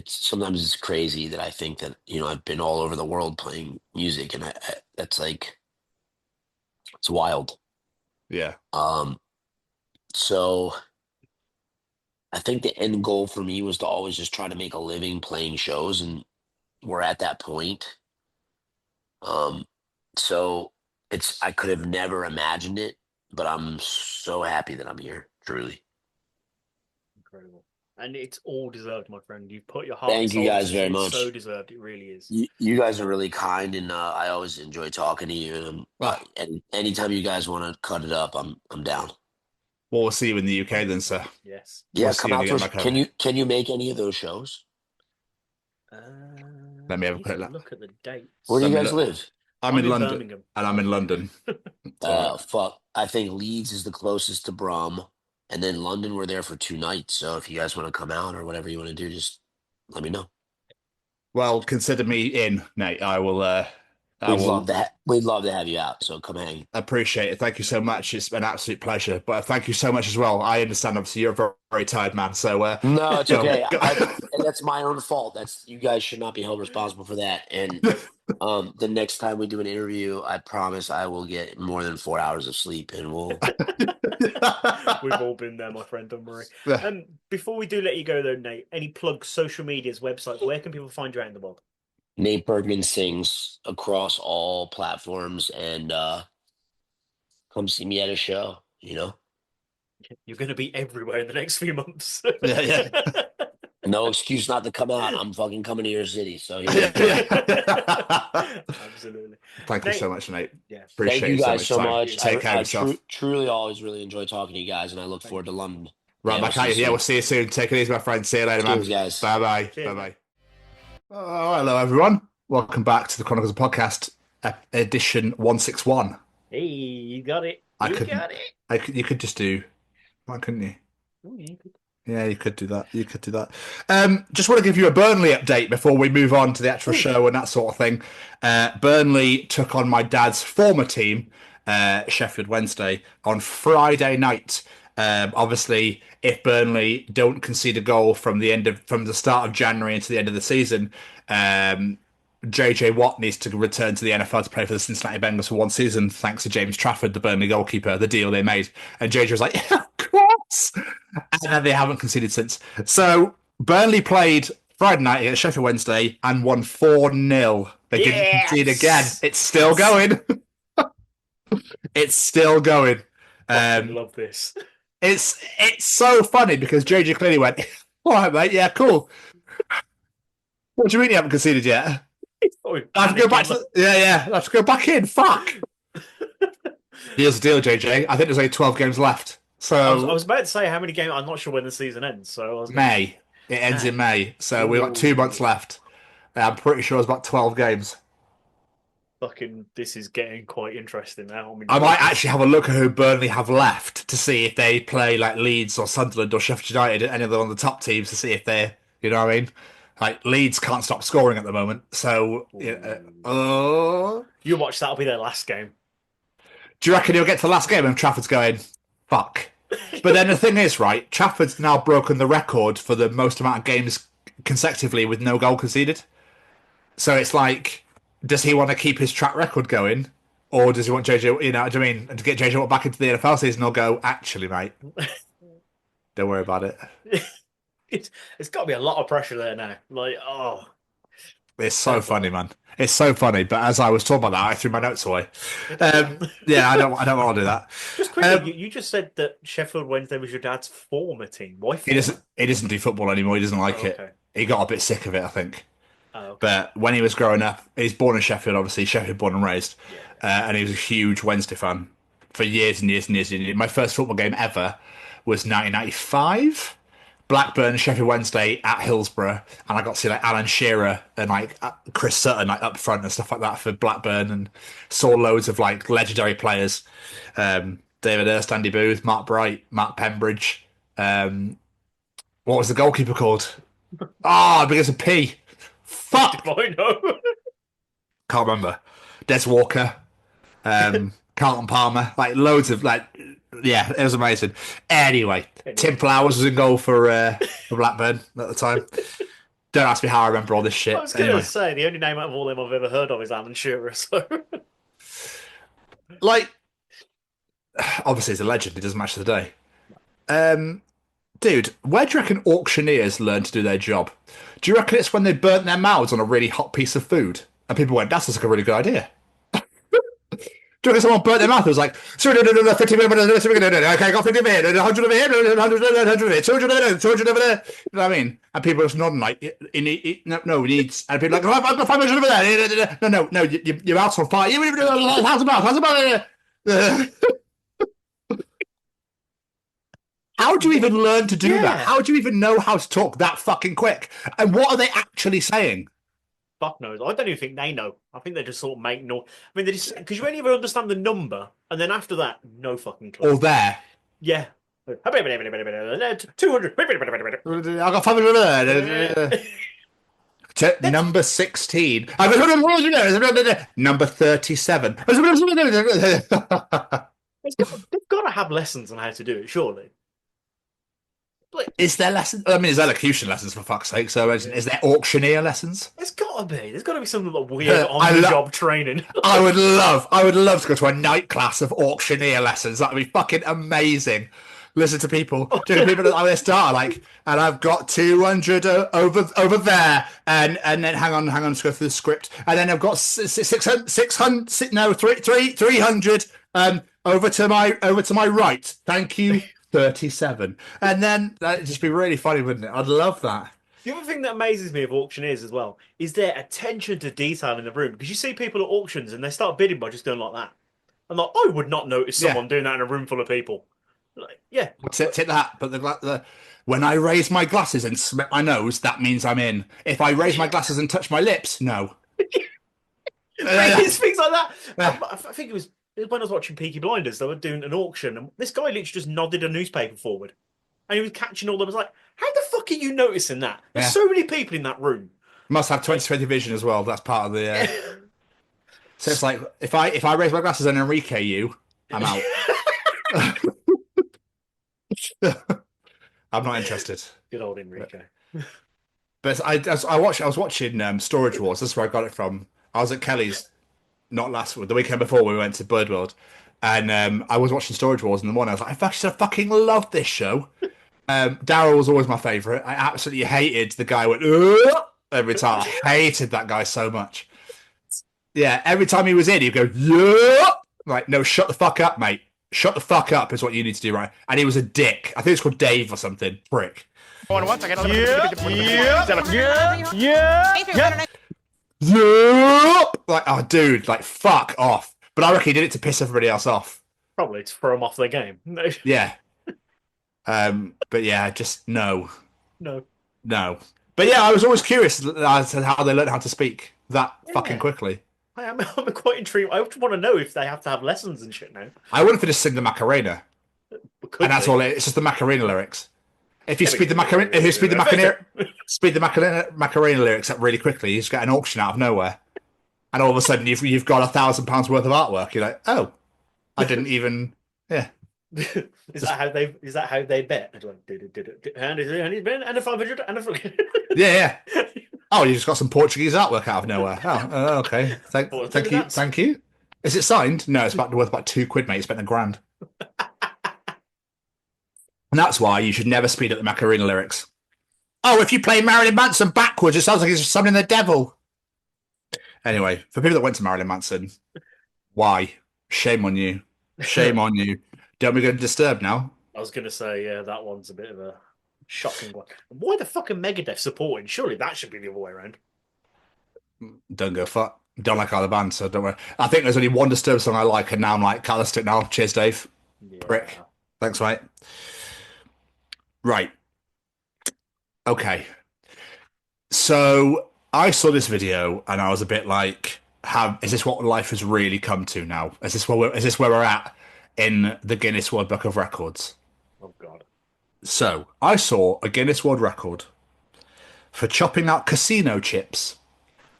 sometimes it's crazy that I think that I've been all over the world playing music, and that's like it's wild. Yeah. So I think the end goal for me was to always just try to make a living playing shows, and we're at that point. So I could have never imagined it, but I'm so happy that I'm here, truly. Incredible. And it's all deserved, my friend. You've put your heart Thank and soul you guys into it. very It's much. so deserved. It really is. You guys are really kind, and I always enjoy talking to you. And anytime you guys want to cut it up, I'm down. Well, we'll see you in the UK then, sir. Yes. Yeah, We'll come out to us. back home. Can you make any of those shows? Let me have a I need quick to look. look at the dates. Where do you Let me guys look. live? I'm in London, Birmingham. and I'm in London. Fuck. I think Leeds is the closest to Brum, and then London we're there for 2 nights. So if you guys want to come out or whatever you want to do, just let me know. Well, consider me in, Nate. I will. We'd love to have you out. So come hang. Appreciate it. Thank you so much. It's an absolute pleasure. But thank you so much as well. I understand, obviously, you're a very, very tired man. So no, it's okay. And that's my own fault. You guys should not be held responsible for that. And the next time we do an interview, I promise I will get more than 4 hours of sleep, and we'll. We've all been there, my friend. Don't worry. Before we do let you go, though, Nate, any plugs, social medias, websites? Where can people find you out in the world? Nate Bergman sings across all platforms, and come see me at a show. You're going to be everywhere in the next few months. Yeah. No excuse not to come out. I'm fucking coming to your city. So Absolutely. Thank you so much, Nate. Yeah. Thank you guys so much. Take care of yourself. Truly always really enjoy talking to you guys, and I look forward to London. Right, Yeah, back we'll at you. see you Yeah, soon. we'll see you soon. Take it easy, my friend. See you later, man. Cheers, guys. Bye bye. Cheers, Bye mate. bye. Oh, hello, everyone. Welcome back to the Chronicles of Podcast, edition 161. Hey, you got it. I You couldn't. got it. You could just do. Why couldn't you? Oh, yeah, good. Yeah, you could do that. You could do that. Just want to give you a Burnley update before we move on to the actual show and that sort of thing. Burnley took on my dad's former team, Sheffield Wednesday, on Friday night. Obviously, if Burnley don't concede a goal from the start of January into the end of the season, JJ Watt needs to return to the NFL to play for the Cincinnati Bengals for one season, thanks to James Trafford, the Burnley goalkeeper, the deal they made. And JJ was like, yeah, of course. And then they haven't conceded since. So Burnley played Friday night against Sheffield Wednesday and won 4-0. They didn't concede again. It's still going. It's still going. I love this. It's so funny because JJ clearly went, all right, mate, yeah, cool. What do you mean you haven't conceded yet? I have to go back to I have to go back in. Fuck. Here's the deal, JJ. I think there's only 12 games left. So I was about to say how many games. I'm not sure when the season ends. So May. It ends in May. So we've got 2 months left. I'm pretty sure it's about 12 games. Fucking, this is getting quite interesting now. I might actually have a look at who Burnley have left to see if they play like Leeds or Sunderland or Sheffield United, any of them on the top teams, to see if they're, you know what I mean? Like, Leeds can't stop scoring at the moment. So, you watch, that'll be their last game. Do you reckon he'll get to the last game and Trafford's going, fuck? But then the thing is, right, Trafford's now broken the record for the most amount of games consecutively with no goal conceded. So it's like, does he want to keep his track record going? Or does he want JJ, you know what I mean? And to get JJ back into the NFL season, he'll go, actually, mate, don't worry about it. It's got to be a lot of pressure there now. Like, it's so funny, man. It's so funny. But as I was talking about that, I threw my notes away. Yeah, I don't want to do that. Just quickly, you just said that Sheffield Wednesday was your dad's former team. Why? He doesn't do football anymore. He doesn't like it. He got a bit sick of it, I think. Oh, okay. But when he was growing up, he's born in Sheffield, obviously Sheffield born and raised, and he was a huge Wednesday fan for years and years and years and years. My first football game ever was 1995. Blackburn, Sheffield Wednesday at Hillsborough, and I got to see like Alan Shearer and like Chris Sutton like up front and stuff like that for Blackburn, and saw loads of like legendary players, David Hurst, Andy Booth, Mark Bright, Matt Pembridge. What was the goalkeeper called? Because of P. Fuck, I know. Can't remember. Des Walker, Carlton Palmer, like loads of like. Yeah, it was amazing. Anyway, Tim Flowers was in goal for Blackburn at the time. Don't ask me how I remember all this shit. I was going to say, the only name out of all them I've ever heard of is Alan Shearer. So, like, obviously he's a legend. He doesn't match the day. Dude, where do you reckon auctioneers learn to do their job? Do you reckon it's when they burnt their mouths on a really hot piece of food? And people went, that's like a really good idea. Do you reckon someone burnt their mouth? It was like, 50 minutes, okay, I got 50 minutes, 100 over here, 100 over there, 200 over there, 200 over there. You know what I mean? And people just nodding like, no, we need, and people like, I've got 500 over there. No, your mouth's on fire. How's the mouth? How do you even learn to do that? How do you even know how to talk that fucking quick? And what are they actually saying? fuck knows. I don't even think they know. I think they just sort of make noise. I mean, they just because you only ever understand the number, and then after that, no fucking clue. Or there. Yeah. 200. I got 500. Number 16. Number 37. They've got to have lessons on how to do it, surely. Is there lessons? I mean, there's elocution lessons for fuck's sake. So, is there auctioneer lessons? There's got to be. There's got to be something like weird on-the-job training. I would love to go to a night class of auctioneer lessons. That would be fucking amazing. Listen to people. People at the start like, and I've got 200 over there, and then hang on, let's go through the script, and then I've got 600, 300 over to my right. Thank you. 37, and then that'd just be really funny, wouldn't it? I'd love that. The other thing that amazes me of auctioneers as well is their attention to detail in the room, because you see people at auctions and they start bidding by just going like that. I'm like, I would not notice someone doing that in a room full of people. Like, yeah. Take that. But when I raise my glasses and smell my nose, that means I'm in. If I raise my glasses and touch my lips, no. It's things like that. I think it was when I was watching Peaky Blinders, they were doing an auction, and this guy literally just nodded a newspaper forward. And he was catching all them. I was like, how the fuck are you noticing that? There's so many people in that room. Must have 20/20 vision as well. That's part of the. So it's like if I raise my glasses and Enrique you, I'm out. I'm not interested. Good old Enrique. But I was watching Storage Wars. That's where I got it from. I was at Kelly's, not last week, the weekend before we went to Bird World, and I was watching Storage Wars in the morning. I was like, I fucking love this show. Daryl was always my favourite. I absolutely hated the guy who went every time. I hated that guy so much. Yeah, every time he was in, he'd go, yeah. Like, no, shut the fuck up, mate. Shut the fuck up is what you need to do, right? And he was a dick. I think it's called Dave or something. Prick. Yeah. Like, oh, dude, like, fuck off. But I reckon he did it to piss everybody else off. Probably to throw them off their game. Yeah. But yeah, just no. No. But yeah, I was always curious as to how they learned how to speak that fucking quickly. I'm quite intrigued. I want to know if they have to have lessons and shit now. I wouldn't just sing the Macarena. And that's all it's just the Macarena lyrics. If you speed the Macarena Macarena lyrics up really quickly, you just get an auction out of nowhere. And all of a sudden you've got £1,000 worth of artwork. You're like, oh, I didn't even Is that how they bet? And a 500 and a Yeah. Oh, you just got some Portuguese artwork out of nowhere. Oh, okay. Thank you. Is it signed? No, it's worth about £2, mate. You spent £1,000. And that's why you should never speed up the Macarena lyrics. Oh, if you play Marilyn Manson backwards, it sounds like he's summoning the devil. Anyway, for people that went to Marilyn Manson, why? Shame on you. Shame on you. Don't we go to Disturbed now? I was going to say, yeah, that one's a bit of a shocking one. Why the fuck are Megadeth supporting? Surely that should be the other way around. Don't go fuck. Don't like either band, so don't worry. I think there's only one Disturbed song I like, and now I'm like, can't listen to it now. Cheers, Dave. Yeah. Prick. Thanks, mate. Right. Okay. So I saw this video, and I was a bit like, is this what life has really come to now? Is this where we're at in the Guinness World Book of Records? Oh, God. So, I saw a Guinness World Record for chopping out casino chips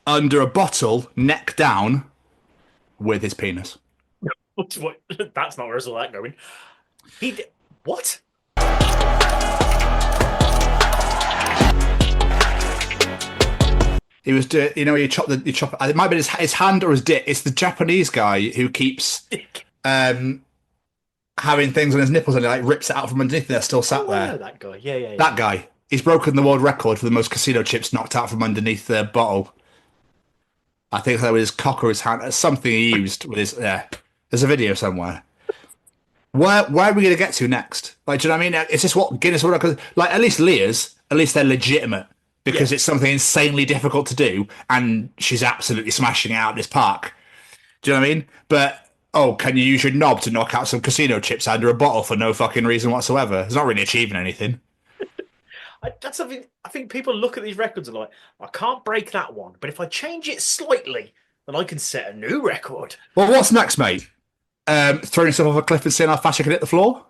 under a bottle, neck down, with his penis. That's not where I saw that going. What? He was doing, you chop. It might be his hand or his dick. It's the Japanese guy who keeps having things on his nipples and he like rips it out from underneath. They're still sat there. I know that guy. Yeah. That guy. He's broken the world record for the most casino chips knocked out from underneath the bottle. I think that was his cock or his hand. Something he used with his. There's a video somewhere. Where are we going to get to next? Like, do you know what I mean? Is this what Guinness World Records? Like, at least Leah's. At least they're legitimate because it's something insanely difficult to do, and she's absolutely smashing it out in this park. Do you know what I mean? But. Oh, can you use your knob to knock out some casino chips under a bottle for no fucking reason whatsoever? It's not really achieving anything. That's something. I think people look at these records and are like, I can't break that one, but if I change it slightly, then I can set a new record. Well, what's next, mate? Throwing yourself off a cliff and seeing how fast you can hit the floor?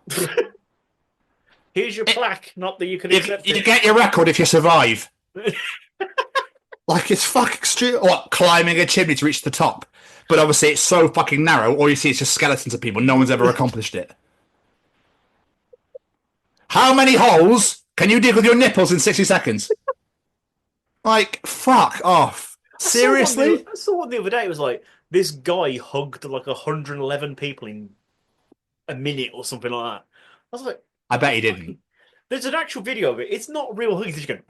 Here's your plaque, not that you can accept it. You get your record if you survive. Like, it's fucking stupid. Or climbing a chimney to reach the top. But obviously it's so fucking narrow, all you see is just skeletons of people. No one's ever accomplished it. How many holes can you dig with your nipples in 60 seconds? Like, fuck off. Seriously? I saw one the other day. It was like, this guy hugged like 111 people in a minute or something like that. I was like... I bet he didn't. There's an actual video of it. It's not a real hug. He's just going...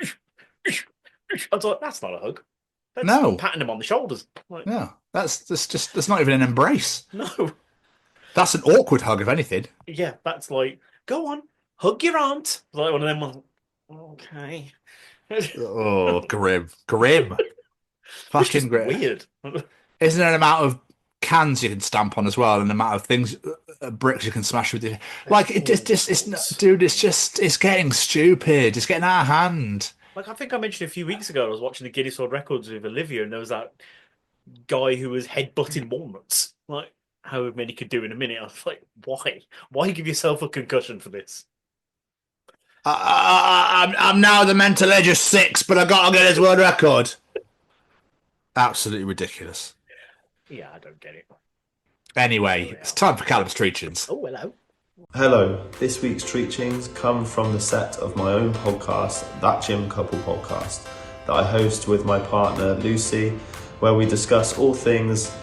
I was like, that's not a hug. That's no. Patting him on the shoulders. Like, no. That's not even an embrace. No. That's an awkward hug, if anything. Yeah, that's like, go on, hug your aunt. Like one of them ones. Okay. Oh, grim. Fucking grim. Weird. Isn't there an amount of cans you can stamp on as well, and the amount of things bricks you can smash with it. Like it's not, dude. It's getting stupid. It's getting out of hand. Like I think I mentioned a few weeks ago, I was watching the Guinness World Records with Olivia, and there was that guy who was headbutting walnuts. Like how many could do in a minute. I was like, why? Why give yourself a concussion for this? I'm now the mental age of 6, but I got to get his world record. Absolutely ridiculous. Yeah, I don't get it. Anyway, it's time for Callum's Treachings. Oh, hello. Hello, this week's Treachings come from the set of my own podcast, That Gym Couple Podcast, that I host with my partner Lucy, where we discuss all things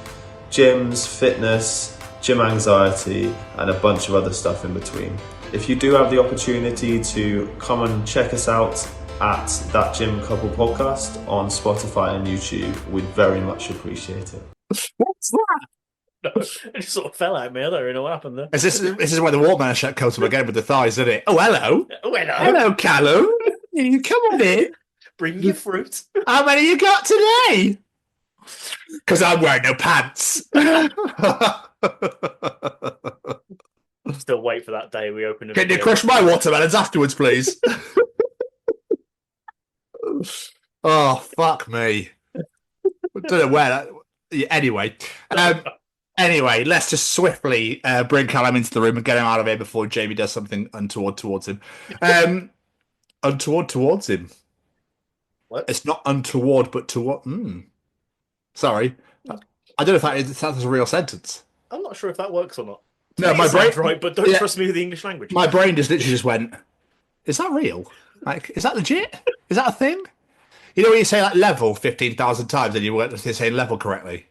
gyms, fitness, gym anxiety, and a bunch of other stuff in between. If you do have the opportunity to come and check us out at That Gym Couple Podcast on Spotify and YouTube, we'd very much appreciate it. What's that? No, it just sort of fell out of me. I don't really know what happened there. This is where the Waterman shirt comes from again with the thighs, isn't it? Oh, hello. Oh, hello. Hello, Callum. You come on in. Bring your fruit. How many you got today? Because I'm wearing no pants. Still wait for that day we open a Can you video. crush my watermelons afterwards, please? Oh, fuck me. I don't know where that... Yeah, anyway, let's just swiftly bring Callum into the room and get him out of here before Jamie does something untoward towards him. Untoward towards him. What? It's not untoward, but toward... Sorry. I don't know if that's a real sentence. I'm not sure if that works or not. No, It my brain... sounds right, but don't trust me with the English language. My brain just literally just went, is that real? Like, is that legit? Is that a thing? You know when you say like level 15,000 times and you weren't saying level correctly?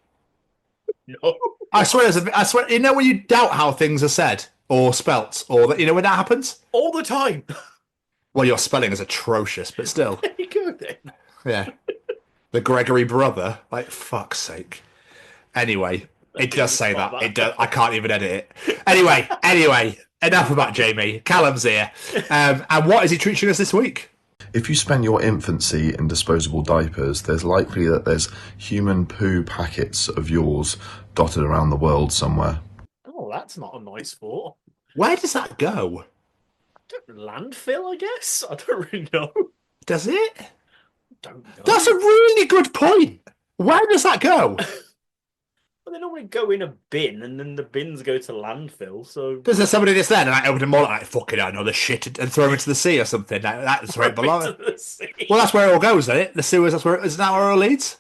No. I swear, you know when you doubt how things are said or spelt, or that, you know when that happens? All the time. Well, your spelling is atrocious, but still. There you go then. Yeah. The Gregory brother, like, fuck's sake. Anyway, it does say that. It does. I can't even edit it. Anyway, enough about Jamie. Callum's here. And what is he teaching us this week? If you spend your infancy in disposable diapers, there's likely that there's human poo packets of yours dotted around the world somewhere. Oh, that's not a nice thought. Where does that go? Landfill, I guess? I don't really know. Does it? Don't know. That's a really good point. Where does that go? Well, they normally go in a bin, and then the bins go to landfill, so... Does there somebody that's there and I open them all like, fucking I know the shit and throw them into the sea or something? That's where it belongs. Well, that's where it all goes, isn't it? The sewers, isn't that where it all leads?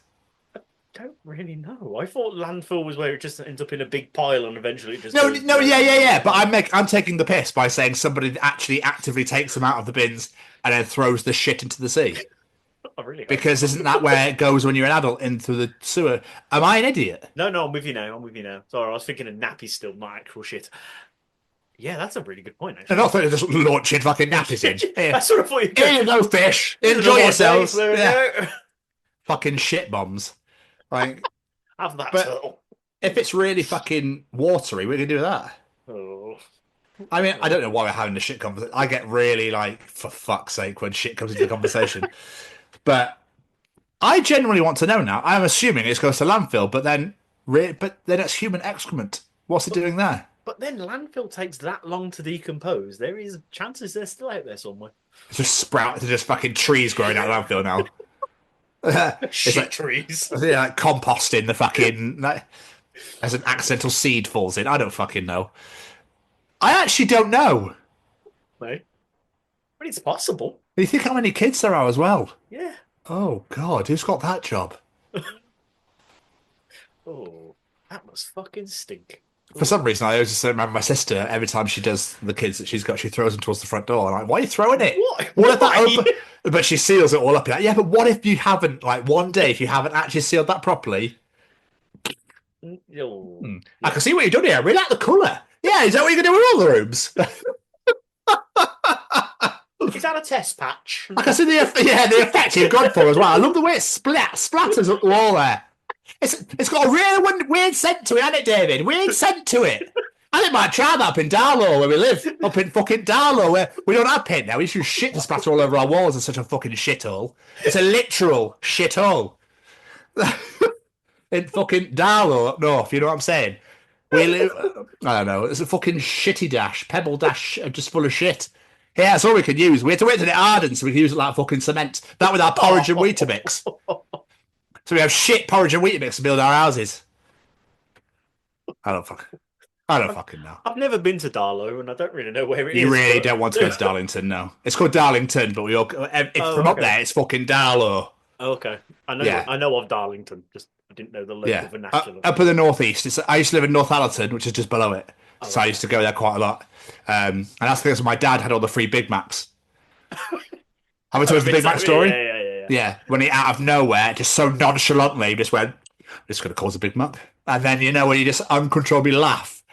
I don't really know. I thought landfill was where it just ends up in a big pile and eventually it just... Yeah. But I'm taking the piss by saying somebody actually actively takes them out of the bins and then throws the shit into the sea. I really Because isn't that where it goes when you're an adult, into the sewer? Am I an idiot? No, I'm with you now. Sorry, I was thinking of nappies still, not actual shit. Yeah, that's a really good point, actually. And I thought just launching fucking nappies in. That's what I thought you'd go. Here you go, fish. Enjoy yourselves. There we go. Fucking shit bombs. Like, Have that but turtle. if it's really fucking watery, we can do that. Oh. I mean, I don't know why we're having the shit conversation. I get really like, for fuck's sake, when shit comes into the conversation. But I genuinely want to know now. I'm assuming it goes to landfill, but then it's human excrement. What's it doing there? But then landfill takes that long to decompose. There is chances they're still out there somewhere. It's just they're just fucking trees growing out of landfill now. Shit like, trees. Yeah, like composting the fucking... as an accidental seed falls in. I don't fucking know. I actually don't know. No. But it's possible. You think how many kids there are as well? Yeah. Oh, God, who's got that job? Oh, that must fucking stink. For some reason, I always just remember my sister, every time she does the kids that she's got, she throws them towards the front door. I'm like, why are you throwing it? What if that open? But she seals it all up. You're like, yeah, but what if you haven't, like, one day, if you haven't actually sealed that properly? Oh, I can see what you've done here. I really like the colour. Yeah, is that what you're going to do with all the rooms? Is that a test patch? I can see the effect you've gone for as well. I love the way it splatters up the wall there. It's got a really weird scent to it, hasn't it, David? Weird scent to it. I think I might try that up in Darlow, where we live. Up in fucking Darlow, where we don't have paint now. We just use shit to splatter all over our walls. It's such a fucking shithole. It's a literal shithole. In fucking Darlow up north, you know what I'm saying? We live, I don't know, it's a fucking shitty dash, pebble dash, just full of shit. Yeah, that's all we could use. We had to wait till it hardened so we could use it like fucking cement. That with our porridge and Weetabix. So we have shit porridge and Weetabix to build our houses. I don't fucking know. I've never been to Darlow, and I don't really know where it is. You really don't want to go to Darlington, no. It's called Darlington, but up there, it's fucking Darlow. Oh, okay. I know of Darlington, just I didn't know the local vernacular. Up in the northeast. I used to live in Northallerton, which is just below it. So I used to go there quite a lot. And that's because my dad had all the free Big Macs. Have I told you the Big Mac story? Yeah. When he, out of nowhere, just so nonchalantly, just went, "This is going to cause a Big Mac." And then, when you just uncontrollably laugh.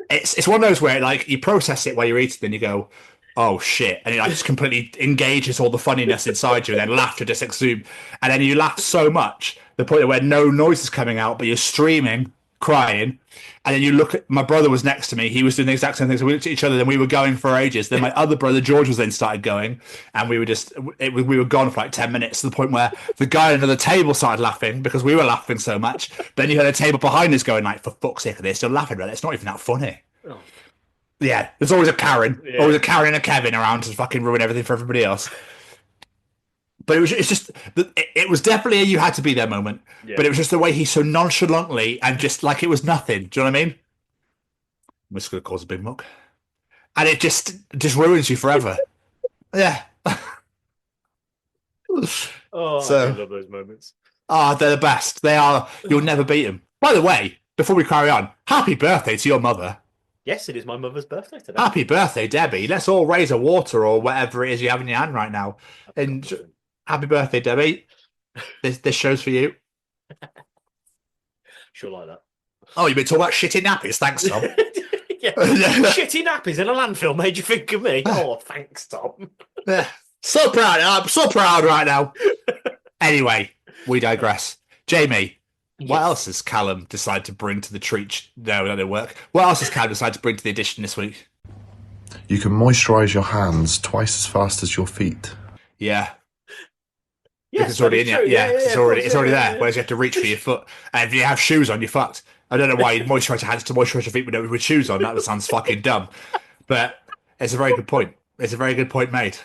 It's one of those where, like, you process it while you're eating, then you go, "Oh, shit." And it like, just completely engages all the funniness inside you, and then laughter just exudes. And then you laugh so much, the point where no noise is coming out, but you're streaming, crying. And then you look at, my brother was next to me. He was doing the exact same thing. So we looked at each other, then we were going for ages. Then my other brother, George, was then started going. And we were gone for like 10 minutes, to the point where the guy under the table started laughing because we were laughing so much. Then you had a table behind us going like, "For fuck's sake, they're still laughing about it. It's not even that funny." Oh. Yeah, there's always a Karen. Yeah. Always a Karen and a Kevin around to fucking ruin everything for everybody else. But it was definitely a you had to be there moment. Yeah. But it was just the way he so nonchalantly and just like it was nothing. Do you know what I mean? I'm just going to cause a big muck. And it just ruins you forever. Yeah. So, I love those moments. Oh, they're the best. They are. You'll never beat them. By the way, before we carry on, happy birthday to your mother. Yes, it is my mother's birthday today. Happy birthday, Debbie. Let's all raise a water or whatever it is you have in your hand right now. And happy birthday, Debbie. This show's for you. Sure like that. Oh, you've been talking about shitty nappies. Thanks, Tom. Shitty nappies in a landfill made you think of me. Oh, thanks, Tom. So proud. I'm so proud right now. Anyway, we digress. Jamie, what else has Callum decided to bring to the treat? No, that didn't work. What else has Callum decided to bring to the edition this week? You can moisturise your hands twice as fast as your feet. Yeah. Yes, it's already in you. Yeah, it's already there. Whereas you have to reach for your foot. And if you have shoes on, you're fucked. I don't know why you moisturise your hands to moisturise your feet with shoes on. That sounds fucking dumb. But it's a very good point. It's a very good point made.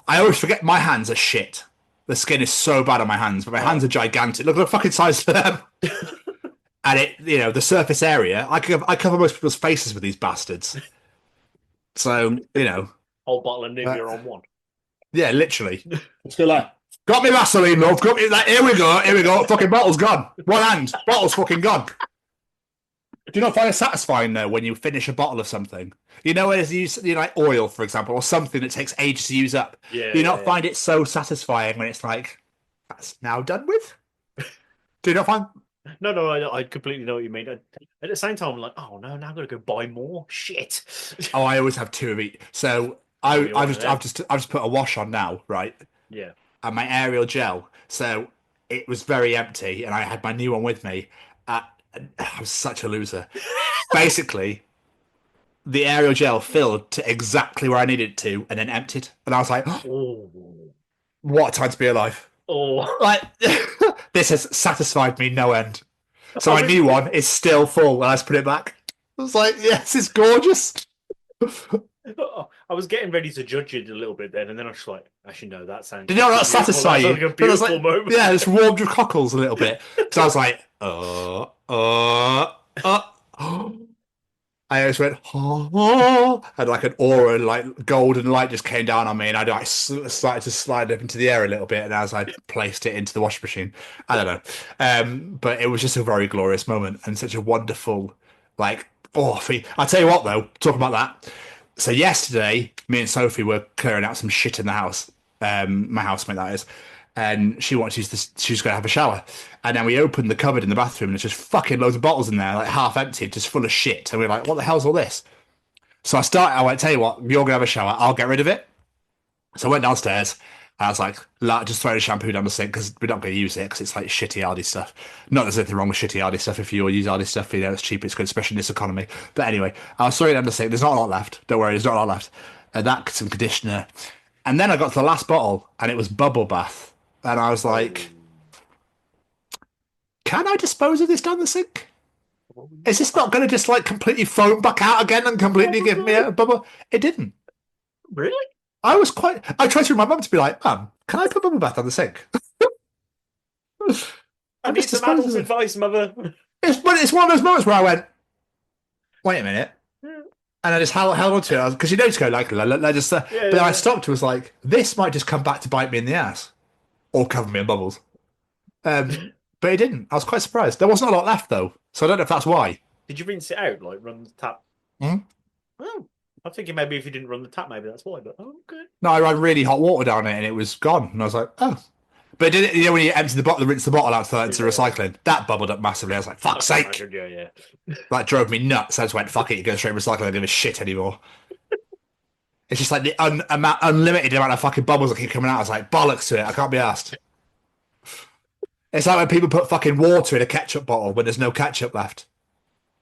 I always forget my hands are shit. The skin is so bad on my hands, but my hands are gigantic. Look at the fucking size of them. And the surface area, I cover most people's faces with these bastards. So, whole bottle of Nivea on one. Yeah, literally. Still like, got me Vaseline, love. Got me, like, here we go. Fucking bottle's gone. One hand, bottle's fucking gone. Do you not find it satisfying though when you finish a bottle of something? When it's used, like oil, for example, or something that takes ages to use up. Yeah. Do you not find it so satisfying when it's like, that's now done with? Do you not find? No, I completely know what you mean. At the same time, I'm like, oh no, now I've got to go buy more shit. Oh, I always have two of each. So I've just put a wash on now, right? Yeah. And my Ariel gel. So it was very empty, and I had my new one with me. I was such a loser. Basically, the Ariel gel filled to exactly where I needed it to, and then emptied. And I was like, oh, what a time to be alive. Oh, like this has satisfied me no end. So my new one is still full when I just put it back. I was like, yes, it's gorgeous. I was getting ready to judge it a little bit then, and then I was like, actually, no, that sounds... Did you not satisfy you? Like a beautiful moment. Yeah, it's warmed your cockles a little bit. So I was like, I just went, and like an aura, like golden light just came down on me, and I like started to slide up into the air a little bit, and as I placed it into the washing machine, I don't know, but it was just a very glorious moment and such a wonderful, like, I'll tell you what though, talking about that. So yesterday, me and Sophie were clearing out some shit in the house, my housemate that is. And she was going to have a shower. And then we opened the cupboard in the bathroom and there's just fucking loads of bottles in there, like half empty, just full of shit. And we were like, what the hell's all this? So I went, tell you what, you're going to have a shower, I'll get rid of it. So I went downstairs. And I was like, just throw the shampoo down the sink because we're not going to use it because it's like shitty Aldi stuff. Not that there's anything wrong with shitty Aldi stuff. If you use Aldi stuff, it's cheap, it's good, especially in this economy. But anyway, I was throwing it down the sink. There's not a lot left. Don't worry, there's not a lot left. And that, some conditioner. And then I got to the last bottle and it was bubble bath. And I was like, can I dispose of this down the sink? is this not going to just like completely foam back out again and completely give me a bubble? It didn't. Really? I tried to remind my mum to be like, Mum, can I put bubble bath on the sink? I need some adult advice, mother. It's one of those moments where I went, wait a minute. And I just held on to it because you know to go like, but I stopped and was like, this might just come back to bite me in the ass or cover me in bubbles. But it didn't. I was quite surprised. There wasn't a lot left though, so I don't know if that's why. Did you rinse it out, like run the tap? Oh, I'm thinking maybe if you didn't run the tap, maybe that's why. But good. No, I ran really hot water down it and it was gone, and I was like, oh. But did it, you know when you empty the bottle, rinse the bottle out into recycling, that bubbled up massively. I was like, fuck's sake. Yeah. That drove me nuts. I just went, fuck it, you go straight recycling. I don't give a shit anymore. It's just like the unlimited amount of fucking bubbles that keep coming out. I was like, bollocks to it. I can't be asked. It's like when people put fucking water in a ketchup bottle when there's no ketchup left.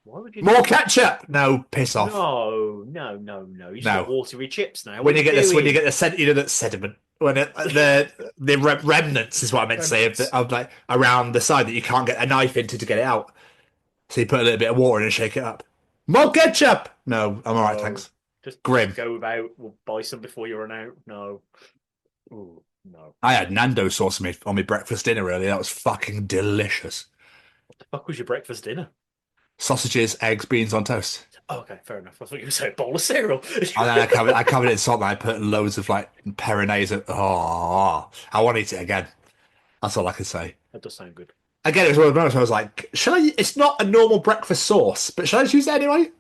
Why would you More ketchup? No, piss off. No. You just got watery chips now. When you get the sediment. When the remnants is what I meant to say of like around the side that you can't get a knife into to get it out. So you put a little bit of water in and shake it up. More ketchup? No, I'm all right, thanks. Just grim. Go about. We'll buy some before you run out. No. Ooh, no. I had Nando sauce on my breakfast dinner earlier. That was fucking delicious. What the fuck was your breakfast dinner? Sausages, eggs, beans on toast. Oh, okay, fair enough. I thought you were saying a bowl of cereal. And then I covered it in salt and I put loads of like Peronaise. Oh, I want to eat it again. That's all I can say. That does sound good. Again, it was one of those moments where I was like, it's not a normal breakfast sauce, but should I just use it anyway?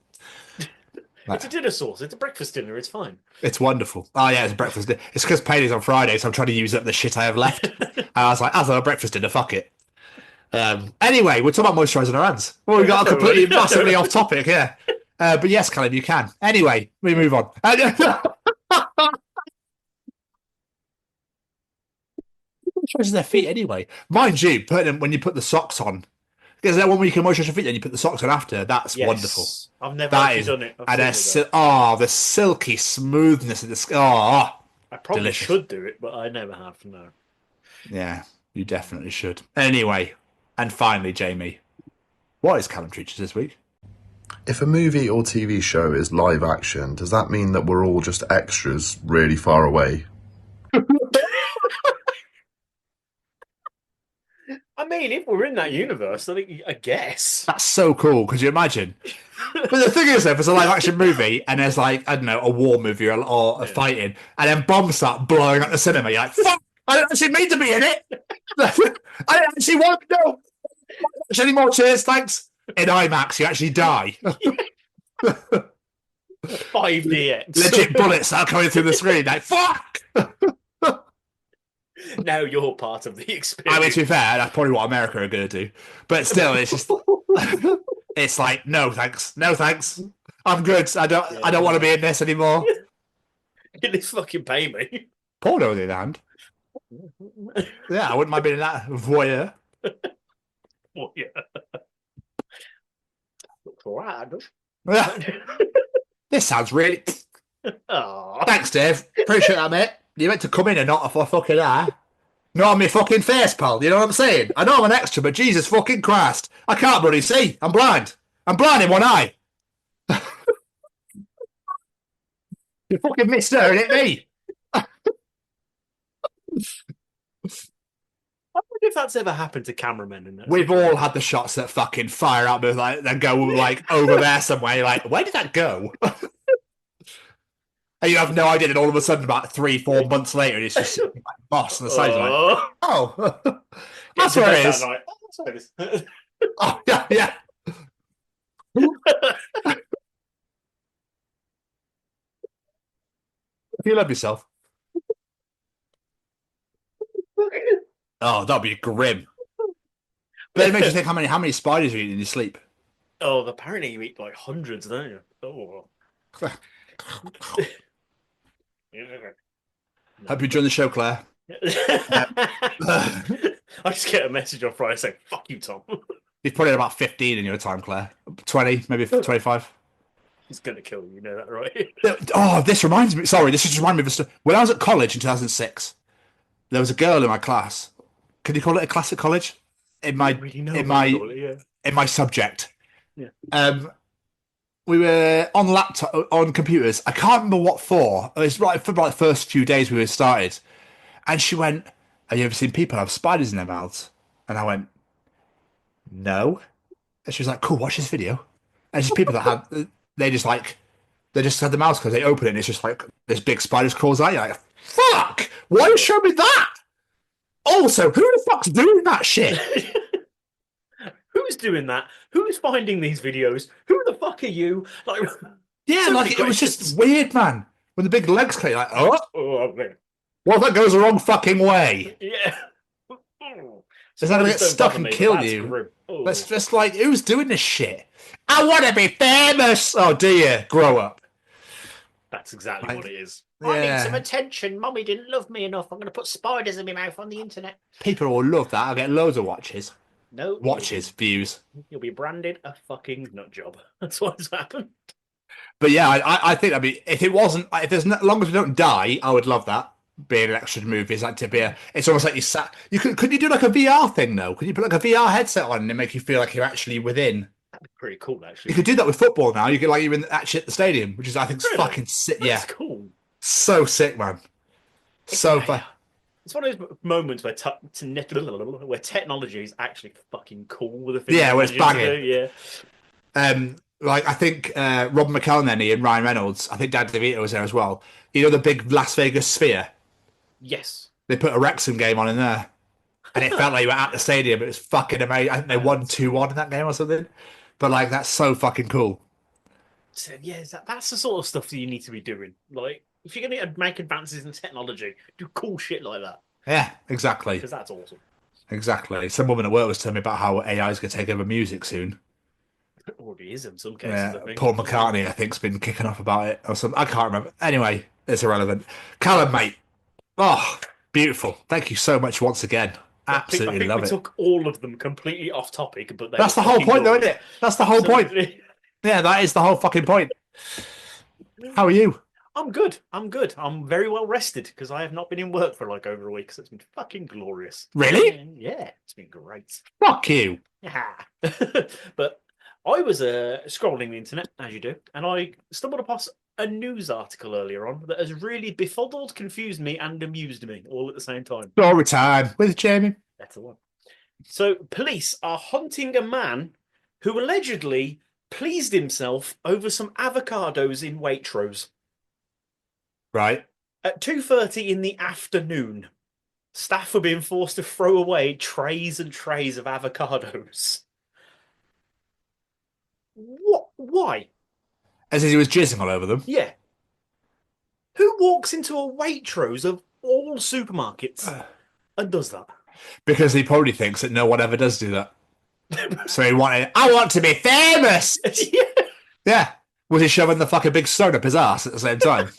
It's a dinner sauce. It's a breakfast dinner. It's fine. It's wonderful. Oh, yeah, it's a breakfast dinner. It's because payday's on Friday, so I'm trying to use up the shit I have left. And I was like, as a breakfast dinner, fuck it. Anyway, we're talking about moisturising our hands. Well, we got completely massively off topic, yeah. But yes, Callum, you can. Anyway, we move on. Moisturising their feet anyway. Mind you, when you put the socks on, because that one where you can moisturise your feet, then you put the socks on after. That's wonderful. I've never actually done it. The silky smoothness of the I probably should do it, but I never have. No. Yeah, you definitely should. Anyway, and finally, Jamie, what is Callum Treacher's this week? If a movie or TV show is live action, does that mean that we're all just extras really far away? I mean, if we're in that universe, I guess. That's so cool, because you imagine. But the thing is, if it's a live action movie and there's like, I don't know, a war movie or a fighting, and then bombs start blowing up the cinema, you're like, fuck, I don't actually mean to be in it. I don't actually want to know. Any more cheers, thanks. In IMAX, you actually die. 5DX. Legit bullets are coming through the screen, like, fuck! Now you're part of the experience. I mean, to be fair, that's probably what America are going to do. But still, it's just... it's like, no thanks. No thanks. I'm good. I don't want to be in this anymore. At least fucking pay me. Porno in the hand. Yeah, I wouldn't mind being in that. Voyeur. This sounds really... Thanks, Dave. Appreciate that, mate. You meant to come in and not a fucking eye. Not on my fucking face, pal. You know what I'm saying? I know I'm an extra, but Jesus fucking Christ. I can't bloody see. I'm blind. I'm blind in one eye. You fucking missed her, and it me. I wonder if that's ever happened to cameramen. We've all had the shots that fucking fire out, but like then go like over there somewhere. You're like, where did that go? And you have no idea. And all of a sudden, about 3-4 months later, it's just like boss on the side. Like, oh, that's where it is. That's where it is. Oh yeah. If you love yourself. Oh, that'd be grim. But it makes you think how many spiders you eat in your sleep. Oh, apparently you eat like hundreds, don't you? Oh. Hope you enjoyed the show, Claire. I just get a message on Friday saying, fuck you, Tom. You've probably had about 15 in your time, Claire. 20, maybe 25. He's going to kill you know that, right? Oh, this reminds me. Sorry, this just reminded me of a story. When I was at college in 2006, there was a girl in my class. Could you call it a class at college? In my subject. We were on on computers. I can't remember what for. It was right for like the first few days we were started. And she went, "Have you ever seen people have spiders in their mouths?" And I went, "No." And she was like, "Cool, watch this video." And it's just people that have, they just had the mouths closed. They open it and it's just like this big spider crawls out. You're like, "Fuck! Why you show me that?" Also, who the fuck's doing that shit? Who's doing that? Who's finding these videos? Who the fuck are you? Like, Yeah, so like many it was questions. just weird, man. When the big legs came, like, Oh, man. well, that goes the wrong fucking way. Yeah. Is that gonna get Don't stuck bother and me, kill but that's you? grim. Oh. That's just like, who's doing this shit? I want to be famous. Oh dear, grow up. That's exactly what it is. Yeah. I need some attention. Mummy didn't love me enough. I'm going to put spiders in my mouth on the internet. People will love that. I'll get loads of watches. No. Views. You'll be branded a fucking nut job. That's what's happened. But yeah, I think, I mean, if it wasn't, if there's as long as we don't die, I would love that. Being an extra in movies, like to be it's almost like you sat. Could you do like a VR thing though? Could you put like a VR headset on and make you feel like you're actually within? That'd be pretty cool, actually. You could do that with football now. You could like you're actually at the stadium, which is I think Really? fucking sick. Yeah, That's cool. so sick, man. So fun. It's one of those moments where technology is actually fucking cool with a thing. Yeah, where it's banging. Yeah. Like I think Rob McElhenney and Ryan Reynolds. I think Dan DeVito was there as well. You know the big Las Vegas Sphere. Yes. They put a Wrexham game on in there, and it felt like you were at the stadium. It was fucking amazing. I think they won 2-1 in that game or something. But like that's so fucking cool. So, yeah, that's the sort of stuff that you need to be doing. Like, if you're going to make advances in technology, do cool shit like that. Yeah, exactly. Because that's awesome. Exactly. Some woman at work was telling me about how AI is going to take over music soon. It already is in some cases. Yeah, I think. Paul McCartney, I think, has been kicking off about it or something. I can't remember. Anyway, it's irrelevant. Callum, mate. Oh, beautiful. Thank you so much once again. Absolutely I think love we it. took all of them completely off topic, but That's the whole point, though, isn't it? That's the whole point. Yeah, that is the whole fucking point. How are you? I'm good. I'm very well rested because I have not been in work for like over a week, so it's been fucking glorious. Really? Yeah, it's been great. Fuck you. Yeah. But I was scrolling the internet, as you do, and I stumbled upon a news article earlier on that has really befuddled, confused me, and amused me all at the same time. Story time with Jamie. That's the one. So, police are hunting a man who allegedly pleased himself over some avocados in Waitrose. Right. At 2:30 in the afternoon, staff were being forced to throw away trays and trays of avocados. What? Why? As if he was jizzing all over them. Yeah. Who walks into a Waitrose of all supermarkets and does that? Because he probably thinks that no one ever does do that. So he wanted, I want to be famous. Yeah. Yeah. Was he shoving the fucking big stone up his ass at the same time?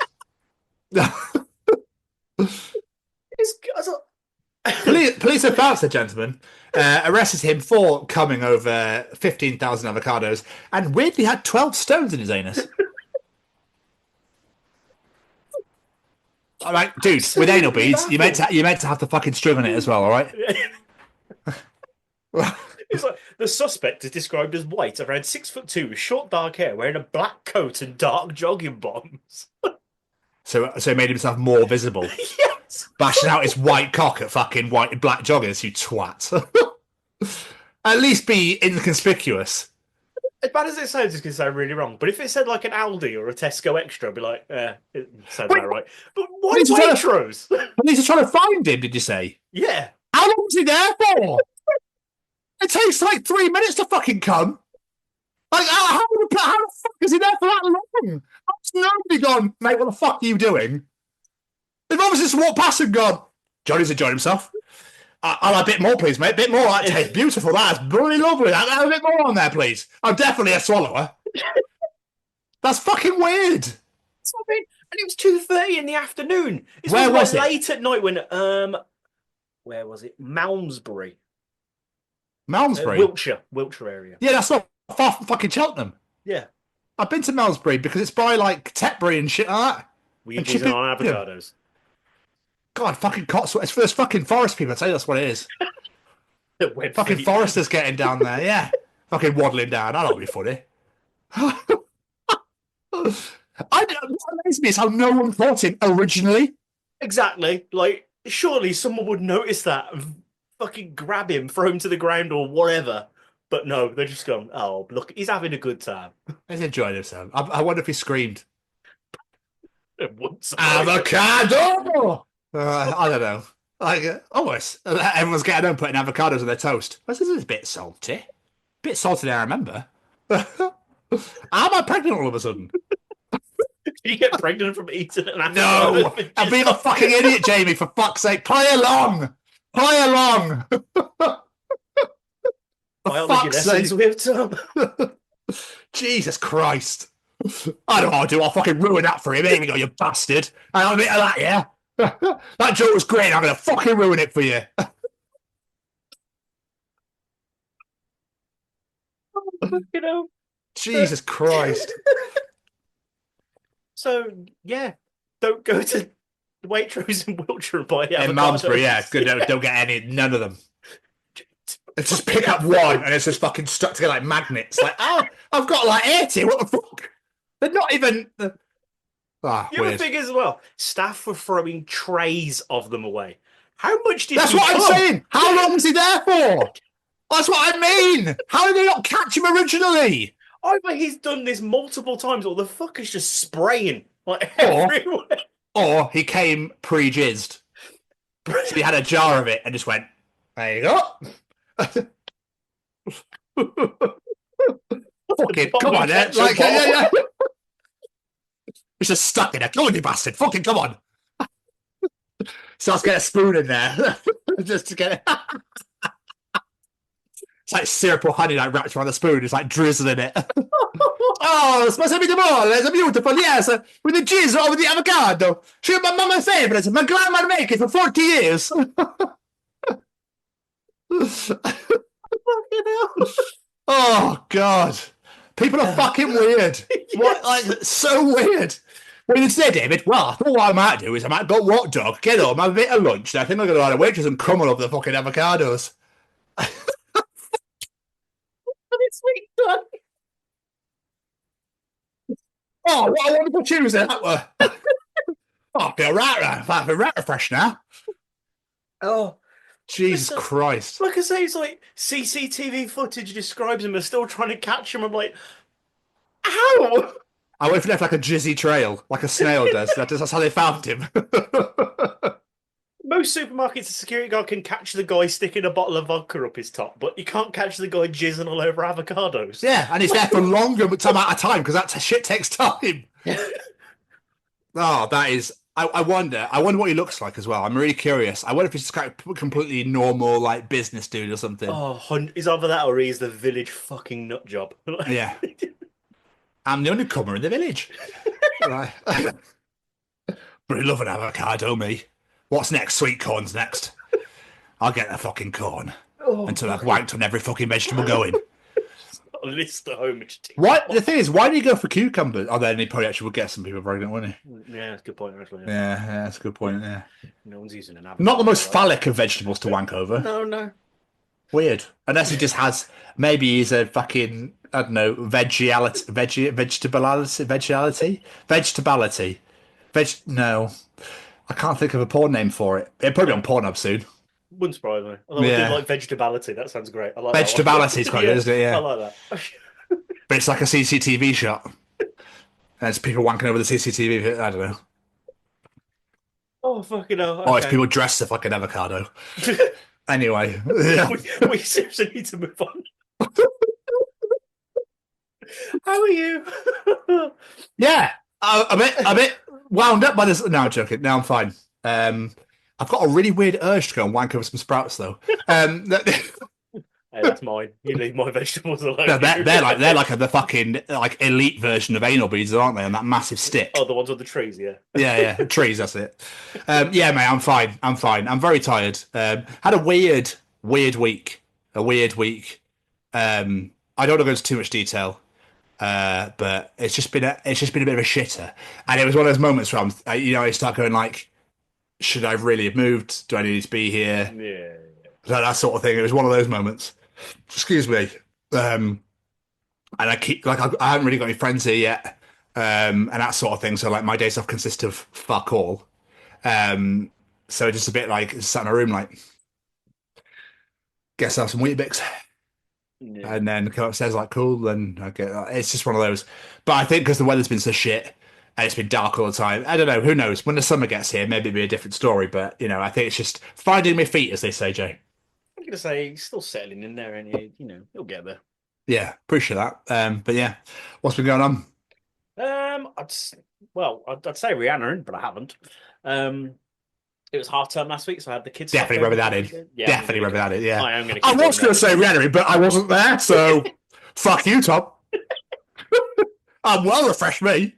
Police have found the gentleman, arrested him for coming over 15,000 avocados, and weirdly had 12 stones in his anus. All right, dude, with anal beads, you meant to have the fucking string on it as well, all right? It's like the suspect is described as white, around 6'2", with short dark hair, wearing a black coat and dark jogging bottoms. So he made himself more visible. Yes. Bashing out his white cock at fucking black joggers, you twat. At least be inconspicuous. As bad as it sounds, it's going to sound really wrong. But if it said like an Aldi or a Tesco Extra, I'd be like, it sounds about right. But why Waitrose? Police are trying to find him, did you say? Yeah. How long was he there for? It takes like 3 minutes to fucking come. Like, how the fuck is he there for that long? How's nobody gone, mate, what the fuck are you doing? They've obviously just walked past and gone, Johnny's enjoyed himself. I'll have a bit more, please, mate. A bit more. That tastes beautiful. That's really lovely. I'll have a bit more on there, please. I'm definitely a swallower. That's fucking weird. I mean, and it was 2:30 in the afternoon. It Where was it? Late at night when where was it? Malmesbury. Malmesbury? Wiltshire area. Yeah, that's not far from fucking Cheltenham. Yeah. I've been to Malmesbury because it's by like Tetbury and shit like that. Were you jizzing on avocados? God, fucking Cotswold. It's for those fucking forest people. I tell you, that's what it is. Fucking foresters getting down there, yeah. fucking waddling down. That'll be funny. What amazes me is how no one thought it originally. Exactly. Like, surely someone would notice that and fucking grab him, throw him to the ground or whatever. But no, they're just going, oh, look, he's having a good time. He's enjoying himself. I wonder if he screamed, Once avocado! I don't know. Like, almost. Everyone's getting home putting avocados on their toast. This is a bit salty. A bit salty than I remember. How am I pregnant all of a sudden? Did you get pregnant from eating an No! avocado? I'm being a fucking idiot, Jamie, for fuck's sake. Play along! Play along! Biology lessons with Tom. Jesus Christ. I don't know what I'll do. I'll fucking ruin that for him. Here you go, you bastard. I'll admit to that, yeah? That joke was great. I'm going to fucking ruin it for you. You know? Jesus Christ. So, yeah, don't go to Waitrose in Wiltshire and buy avocados. In Malmesbury, yeah. Good. Don't get any, none of them. Just pick up one and it's just fucking stuck together like magnets. Like, oh, I've got like 80. What the fuck? They're not even. The other thing as well, staff were throwing trays of them away. How much did That's he what come? I'm saying. How long was he there for? That's what I mean. How did they not catch him originally? Either he's done this multiple times or the fucker's just spraying like everywhere. Or he came pre-jizzed. So he had a jar of it and just went, there you go. Fucking come on, Ed. Like, yeah. It's just stuck in there. Come on, you bastard. Fucking come on. Starts getting a spoon in there. Just to get it. It's like syrup or honey like wrapped around the spoon. It's like drizzling it. Oh, spasami di mole. It's beautiful, yes. With the cheese over the avocado. She was my mama's favorite. My grandma make it for 40 years. Oh, God. People are fucking weird. What? Like, so weird. What did you say, David? Well, I thought what I might do is I might go walk dog, get home, have a bit of lunch, and I think I'm going to go to Waitrose and crumble up the fucking avocados. Sweet done. Oh, what a wonderful Tuesday that were. Oh, I feel right. I feel right refreshed now. Oh, Jesus Christ. Like I say, it's like CCTV footage describes him as still trying to catch him. I'm like, how? I wonder if he left like a jizzy trail, like a snail does. That's how they found him. Most supermarkets, a security guard can catch the guy sticking a bottle of vodka up his top, but you can't catch the guy jizzing all over avocados. Yeah, and he's there for longer amount of time because that shit takes time. Oh, that is. I wonder what he looks like as well. I'm really curious. I wonder if he's just kind of completely normal, like business dude or something. Oh, he's either that or he's the village fucking nut job. Yeah. I'm the only comer in the village. Right. But I love an avocado, me. What's next? Sweet corn's next. I'll get the fucking corn until I've wanked on every fucking vegetable going. A list at home. What the thing is, why do you go for cucumbers? Oh, then he probably actually would get some people pregnant, wouldn't he? Yeah, that's a good point, actually. Yeah, that's a good point. Yeah. No one's using an avocado. Not the most phallic of vegetables to wank over. No. Weird. Unless he just has, maybe he's a fucking, I don't know, vegetability. No. I can't think of a porn name for it. It'll probably be on Pornhub soon. Wouldn't surprise me. Although I do like vegetability. That sounds great. I like vegetability is quite good, isn't it? Yeah. I like that. But it's like a CCTV shot. And it's people wanking over the CCTV. I don't know. Oh, fucking hell. Okay. Oh, it's people dressed up like an avocado. Anyway. Yeah. We seriously need to move on. How are you? Yeah. A bit wound up by this. No, I'm joking. No, I'm fine. I've got a really weird urge to go and wank over some sprouts, though. Hey, that's mine. You leave my vegetables alone. No, they're like the fucking like elite version of anal beads, aren't they? On that massive stick. Oh, the ones with the trees, yeah. Yeah, trees. That's it. Yeah, mate, I'm fine. I'm very tired. Had a weird week. I don't want to go into too much detail. But it's just been a bit of a shitter, and it was one of those moments where I start going like, should I really have moved? Do I need to be here? Yeah. That sort of thing. It was one of those moments. Excuse me. And I keep I haven't really got any friends here yet, and that sort of thing. So like my days off consist of fuck all. Um, so just a bit like sat in my room, like guess have some Weetabix, Yeah. and then come upstairs like cool. Then I get it's just one of those. But I think because the weather's been so shit and it's been dark all the time, I don't know. Who knows? When the summer gets here, maybe it'll be a different story. But I think it's just finding my feet, as they say, Jay. I'm gonna say he's still settling in there, and he'll get there. Yeah, appreciate that. But yeah, what's been going on? I'd say Rihanna, but I haven't. It was half term last week, so I had the kids. Definitely remember that in. Yeah, Definitely remember that in. Yeah, I am going I was going to say Rihanna, but I wasn't there, so fuck you, Tom. I'm well refreshed, me.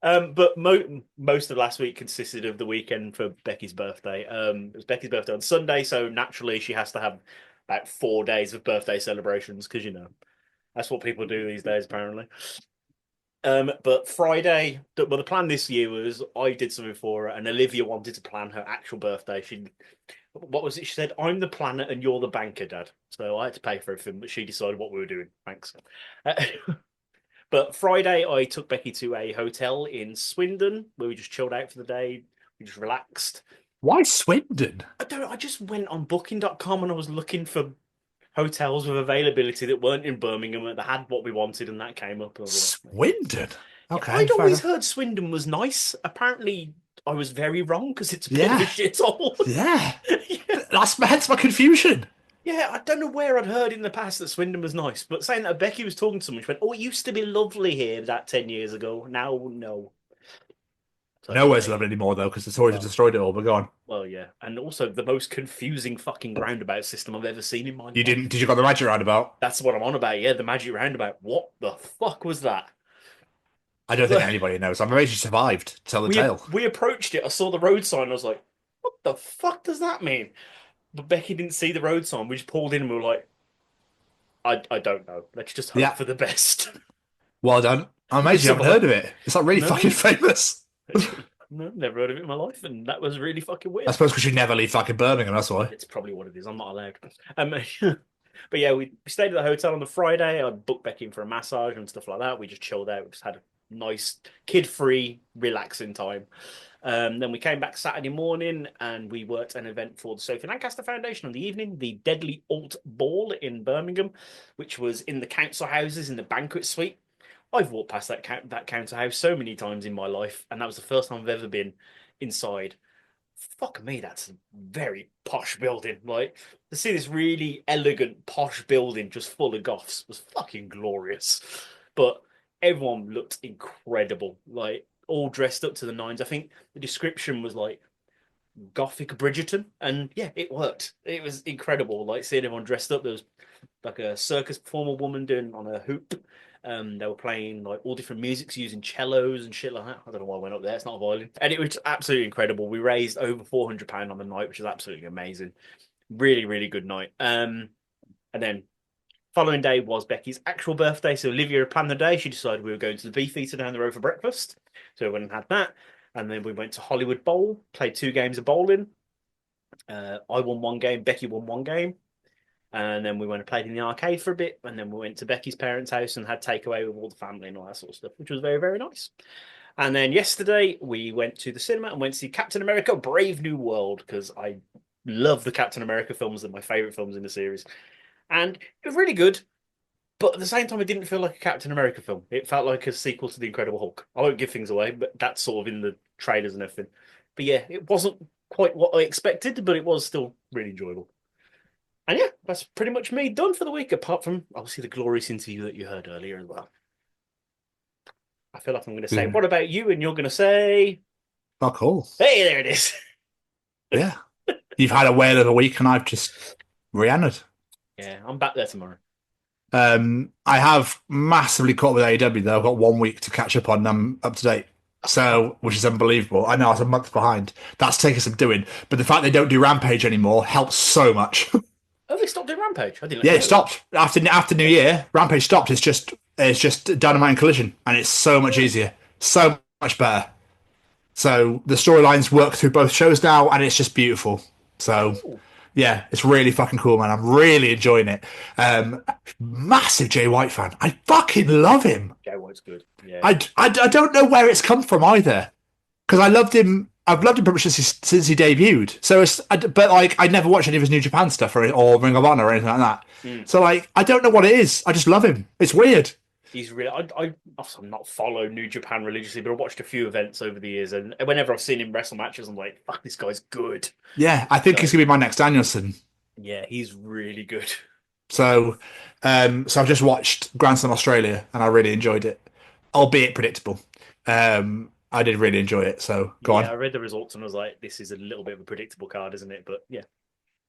But most of last week consisted of the weekend for Becky's birthday. It was Becky's birthday on Sunday, so naturally she has to have about 4 days of birthday celebrations because that's what people do these days, apparently. But Friday, the plan this year was I did something for her, and Olivia wanted to plan her actual birthday. What was it? She said, "I'm the planner and you're the banker, Dad." So I had to pay for everything, but she decided what we were doing. Thanks. But Friday, I took Becky to a hotel in Swindon where we just chilled out for the day. We just relaxed. Why Swindon? I just went on Booking.com and I was looking for hotels with availability that weren't in Birmingham that had what we wanted, and that came up. Swindon? Okay. I'd always heard Swindon was nice. Apparently, I was very wrong because it's a bit of a shithole. Yeah. That's hence my confusion. Yeah, I don't know where I'd heard in the past that Swindon was nice, but saying that Becky was talking to someone, she went, "Oh, it used to be lovely here that 10 years ago. Now, no." So, nowhere's lovely anymore, though, because the Tories have destroyed it all, but go on. Well, yeah. And also the most confusing fucking roundabout system I've ever seen in my life. Did you got the magic roundabout? That's what I'm on about, yeah, the magic roundabout. What the fuck was that? I don't think anybody knows. I'm amazed you survived to tell the tale. We approached it, I saw the road sign, I was like, what the fuck does that mean? But Becky didn't see the road sign. We just pulled in and we were like, I don't know. Let's just hope for the best. Well done. I'm amazed you haven't heard of it. It's like really fucking famous. No, never heard of it in my life, and that was really fucking weird. I suppose because you never leave fucking Birmingham, that's why. It's probably what it is. I'm not allowed. But yeah, we stayed at the hotel on the Friday. I booked Becky in for a massage and stuff like that. We just chilled out. We just had a nice, kid-free, relaxing time. Then we came back Saturday morning and we worked an event for the Sophie Lancaster Foundation on the evening, the Deadly Alt Ball in Birmingham, which was in the council houses in the banquet suite. I've walked past that council house so many times in my life, and that was the first time I've ever been inside. Fuck me, that's a very posh building. Like, to see this really elegant, posh building just full of goths was fucking glorious. But everyone looked incredible, like, all dressed up to the nines. I think the description was like Gothic Bridgerton, and yeah, it worked. It was incredible, like, seeing everyone dressed up. There was like a circus performer woman doing on a hoop. They were playing like all different musics using cellos and shit like that. I don't know why I went up there. It's not a violin. And it was absolutely incredible. We raised over £400 on the night, which is absolutely amazing. Really, really good night. And then following day was Becky's actual birthday. So Olivia had planned the day. She decided we were going to the Beefeater down the road for breakfast. So we went and had that. And then we went to Hollywood Bowl, played 2 games of bowling. I won 1 game. Becky won 1 game. And then we went and played in the arcade for a bit. And then we went to Becky's parents' house and had takeaway with all the family and all that sort of stuff, which was very, very nice. And then yesterday we went to the cinema and went to see Captain America Brave New World, because I love the Captain America films. They're my favourite films in the series. And it was really good. But at the same time, it didn't feel like a Captain America film. It felt like a sequel to The Incredible Hulk. I won't give things away, but that's sort of in the trailers and everything. But yeah, it wasn't quite what I expected, but it was still really enjoyable. And yeah, that's pretty much me done for the week, apart from obviously the glorious interview that you heard earlier as well. I feel like I'm going to say, what about you? And you're going to say... Oh, cool. Hey, there it is. Yeah. You've had a whale of a week and I've just Rihanna'd. Yeah, I'm back there tomorrow. I have massively caught with AEW, though. I've got 1 week to catch up on them up to date. So, which is unbelievable. I know I was a month behind. That's taking some doing. But the fact they don't do Rampage anymore helps so much. Oh, they stopped doing Rampage? I didn't it stopped. After New Year, Rampage stopped. It's just Dynamite and Collision. And it's so much easier. So much better. So the storylines work through both shows now, and it's just beautiful. So, Yeah, it's really fucking cool, man. I'm really enjoying it. Massive Jay White fan. I fucking love him. Jay White's good. Yeah. I don't know where it's come from either, because I loved him. I've loved him pretty much since he debuted. So but like I never watched any of his New Japan stuff or Ring of Honor or anything like that. So like I don't know what it is. I just love him. It's weird. He's really. I'm not follow New Japan religiously, but I've watched a few events over the years, and whenever I've seen him wrestle matches, I'm like, "Fuck, this guy's good." Yeah, I think he's gonna be my next Danielson. Yeah, he's really good. So, I've just watched Grand Slam Australia, and I really enjoyed it, albeit predictable. I did really enjoy it. So go on. I read the results and I was like, "This is a little bit of a predictable card, isn't it?" But yeah,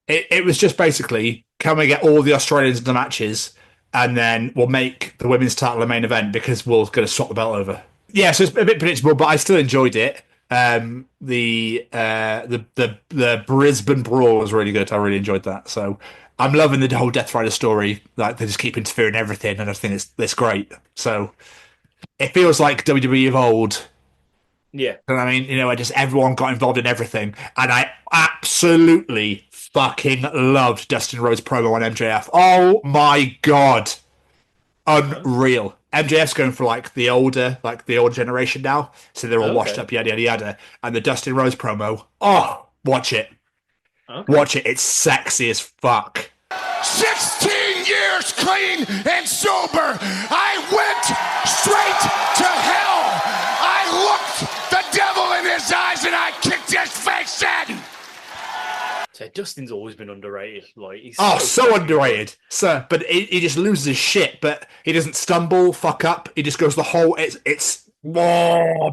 it was just basically, can we get all the Australians in the matches? And then we'll make the women's title the main event because we're going to swap the belt over. Yeah, so it's a bit predictable, but I still enjoyed it. The Brisbane Brawl was really good. I really enjoyed that. So I'm loving the whole Death Rider story. Like they just keep interfering in everything, and I think it's great. So it feels like WWE of old. Yeah. You know what I mean? You know, where just everyone got involved in everything, and I absolutely fucking loved Dustin Rhodes' promo on MJF. Oh my god, unreal! MJF's going for like the older generation now, so they're all washed up, yada yada yada. And the Dustin Rhodes promo, watch it, watch it. It's sexy as fuck. 16 years clean and sober, I went straight to hell. I looked the devil in his eyes and I kicked his face in. So Dustin's always been underrated. Like he's so underrated. So, but he just loses his shit, but he doesn't stumble, fuck up. He just goes the whole. It's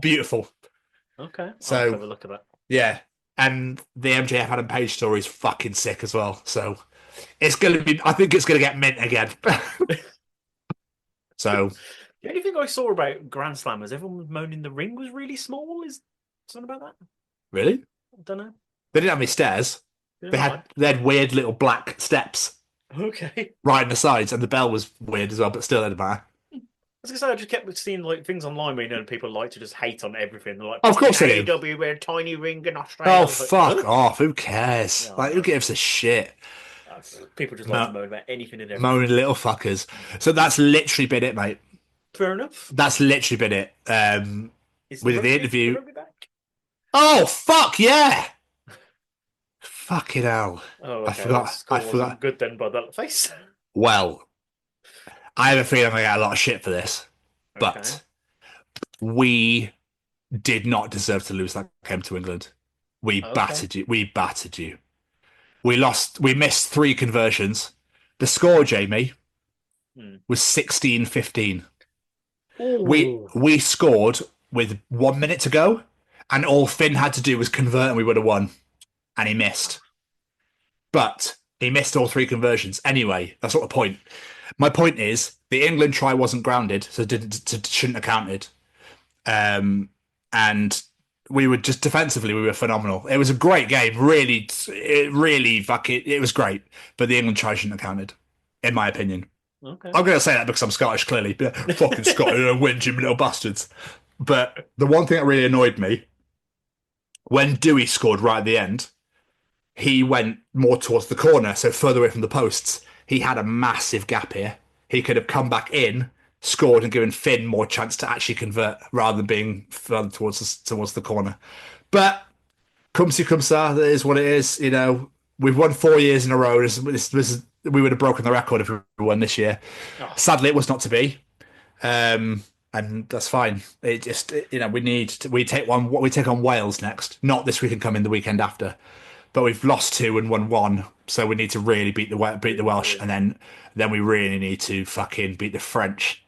beautiful. Okay, so I'll have a look at that. Yeah, and the MJF Adam Page story is fucking sick as well. So it's gonna be. I think it's gonna get mint again. So the only thing I saw about Grand Slam was everyone was moaning the ring was really small. Is something about that? Really? I don't know. They didn't have any stairs. They had weird little black steps. Okay. Right in the sides, and the bell was weird as well, but still didn't matter. I was gonna say, I just kept seeing like things online where people like to just hate on everything. They're like, of course they do. AEW, we're a tiny ring in Australia. Oh, fuck off! Who cares? Like, who gives a shit? People just like to moan about anything and everything. Moaning little fuckers. So that's literally been it, mate. Fair enough. That's literally been it. With the interview. Oh, fuck yeah! Fucking hell. Oh, okay. I forgot. Good then by that face. Well, I have a feeling I get a lot of shit for this, but we did not deserve to lose that game to England. We battered you. We battered you. We lost. We missed 3 conversions. The score, Jamie, was 16-15. We scored with 1 minute to go, and all Finn had to do was convert, and we would have won. And he missed. But he missed all 3 conversions. Anyway, that's not the point. My point is, the England try wasn't grounded, so shouldn't have counted. And we were just defensively, we were phenomenal. It was a great game. It was great. But the England try shouldn't have counted, in my opinion. Okay. I'm going to say that because I'm Scottish, clearly. But fucking Scottish, whinge, you little bastards. But the one thing that really annoyed me, when Dewey scored right at the end, he went more towards the corner, so further away from the posts. He had a massive gap here. He could have come back in, scored, and given Finn more chance to actually convert rather than being further towards the corner. But comme ci comme ça, that is what it is. You know, we've won 4 years in a row. We would have broken the record if we won this year. Sadly, it was not to be. And that's fine. It just, we take on Wales next, not this weekend coming, the weekend after. But we've lost 2 and won 1, so we need to really beat the Welsh, and then we really need to fucking beat the French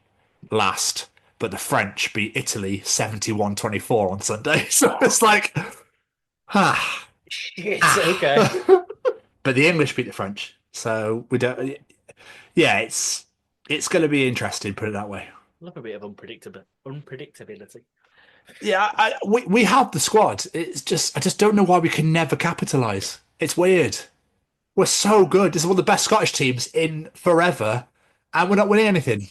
last. But the French beat Italy 71-24 on Sunday, so it's like, shit. Okay. But the English beat the French, so we don't. Yeah, it's going to be interesting. Put it that way. Love a bit of unpredictability. Yeah, we have the squad. It's just I just don't know why we can never capitalise. It's weird. We're so good. This is one of the best Scottish teams in forever, and we're not winning anything.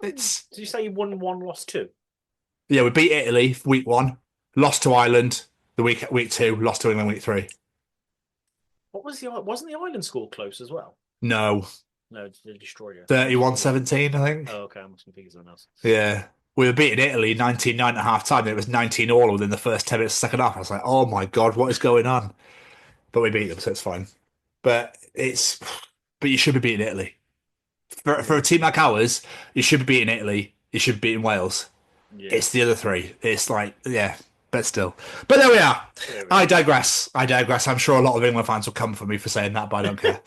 Did you say you won 1, lost 2? Yeah, we beat Italy week 1, lost to Ireland the week 2, lost to England week 3. What was wasn't the island score close as well? No. No, they destroyed it. 31-17, I think. Oh, okay. I must be thinking something else. Yeah. We were beating Italy 19-9 at half time, and it was 19 all within the first 10 minutes of the second half. I was like, oh my God, what is going on? But we beat them, so it's fine. But you should be beating Italy. For a team like ours, you should be beating Italy. You should be beating Wales. Yeah. It's the other three. It's like, yeah, but still. But there we are. I digress. I'm sure a lot of England fans will come for me for saying that, but I don't care.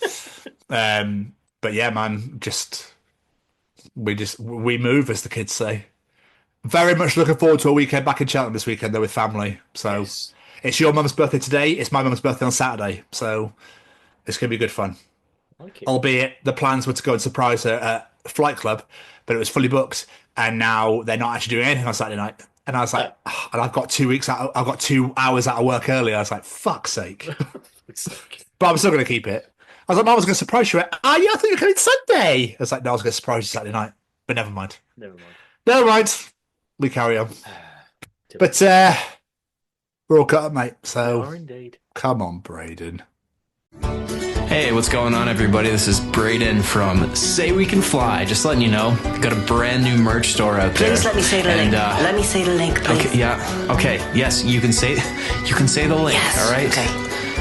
But yeah, man, we move, as the kids say. Very much looking forward to a weekend back in Cheltenham this weekend, though, with family. So It's your mum's birthday today. It's my mum's birthday on Saturday. So it's going to be good fun. Albeit the plans were to go and surprise her at Flight Club, but it was fully booked. And now they're not actually doing anything on Saturday night. And I was like, and I've got 2 weeks out. I've got 2 hours out of work early. I was like, fuck's sake. But I'm still going to keep it. I was like, Mum, I was going to surprise you. Yeah, I thought you were coming Sunday. I was like, no, I was going to surprise you Saturday night. But never mind. Never mind. We carry on. But we're all cut up, mate. So come on, Braden. Hey, what's going on, everybody? This is Braden from Say We Can Fly. Just letting you know, we've got a brand new merch store out there. Please let me say the link. Let me say the link, please. Okay, yeah. Okay. Yes, you can say the link. Yes, all right. Okay.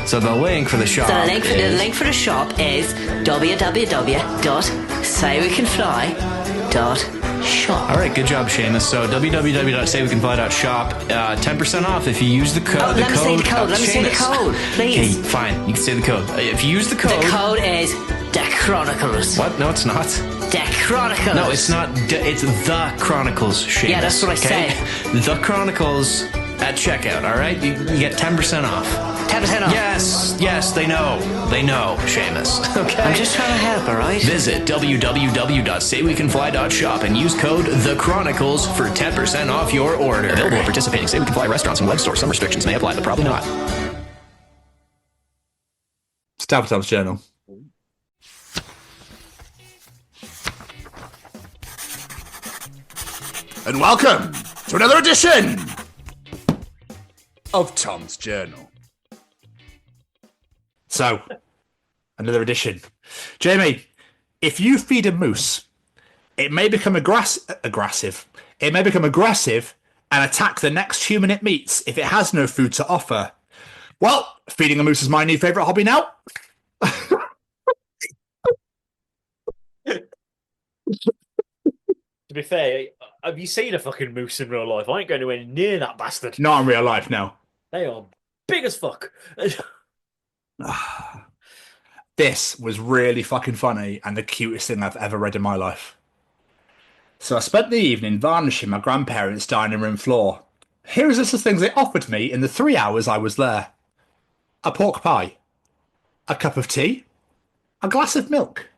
So the link for the shop. The link for the shop is www.saywecanfly.shop. All right, good job, Seamus. So www.saywecanfly.shop. 10% off if you use the code. Let me say the code. Let me say the code, please. Okay, fine. You can say the code. If you use the code. The code is The Chronicles. What? No, it's not. The Chronicles. No, it's not. It's The Chronicles, Seamus. Yeah, that's what I said. The Chronicles at checkout, all right? You get 10% off. 10% off? Yes, they know, Seamus. Okay? I'm just trying to help, all right? Visit www.saywecanfly.shop and use code The Chronicles for 10% off your order. Available at participating Say We Can Fly restaurants and web stores. Some restrictions may apply, but probably not. Stab Tom's Journal. And welcome to another edition of Tom's Journal. So, another edition. Jamie, if you feed a moose, it may become aggressive. It may become aggressive and attack the next human it meets if it has no food to offer. Well, feeding a moose is my new favourite hobby now. To be fair, have you seen a fucking moose in real life? I ain't going anywhere near that bastard. Not in real life, no. They are big as fuck. This was really fucking funny and the cutest thing I've ever read in my life. So I spent the evening varnishing my grandparents' dining room floor. Here is a list of things they offered me in the 3 hours I was there. A pork pie, a cup of tea, a glass of milk,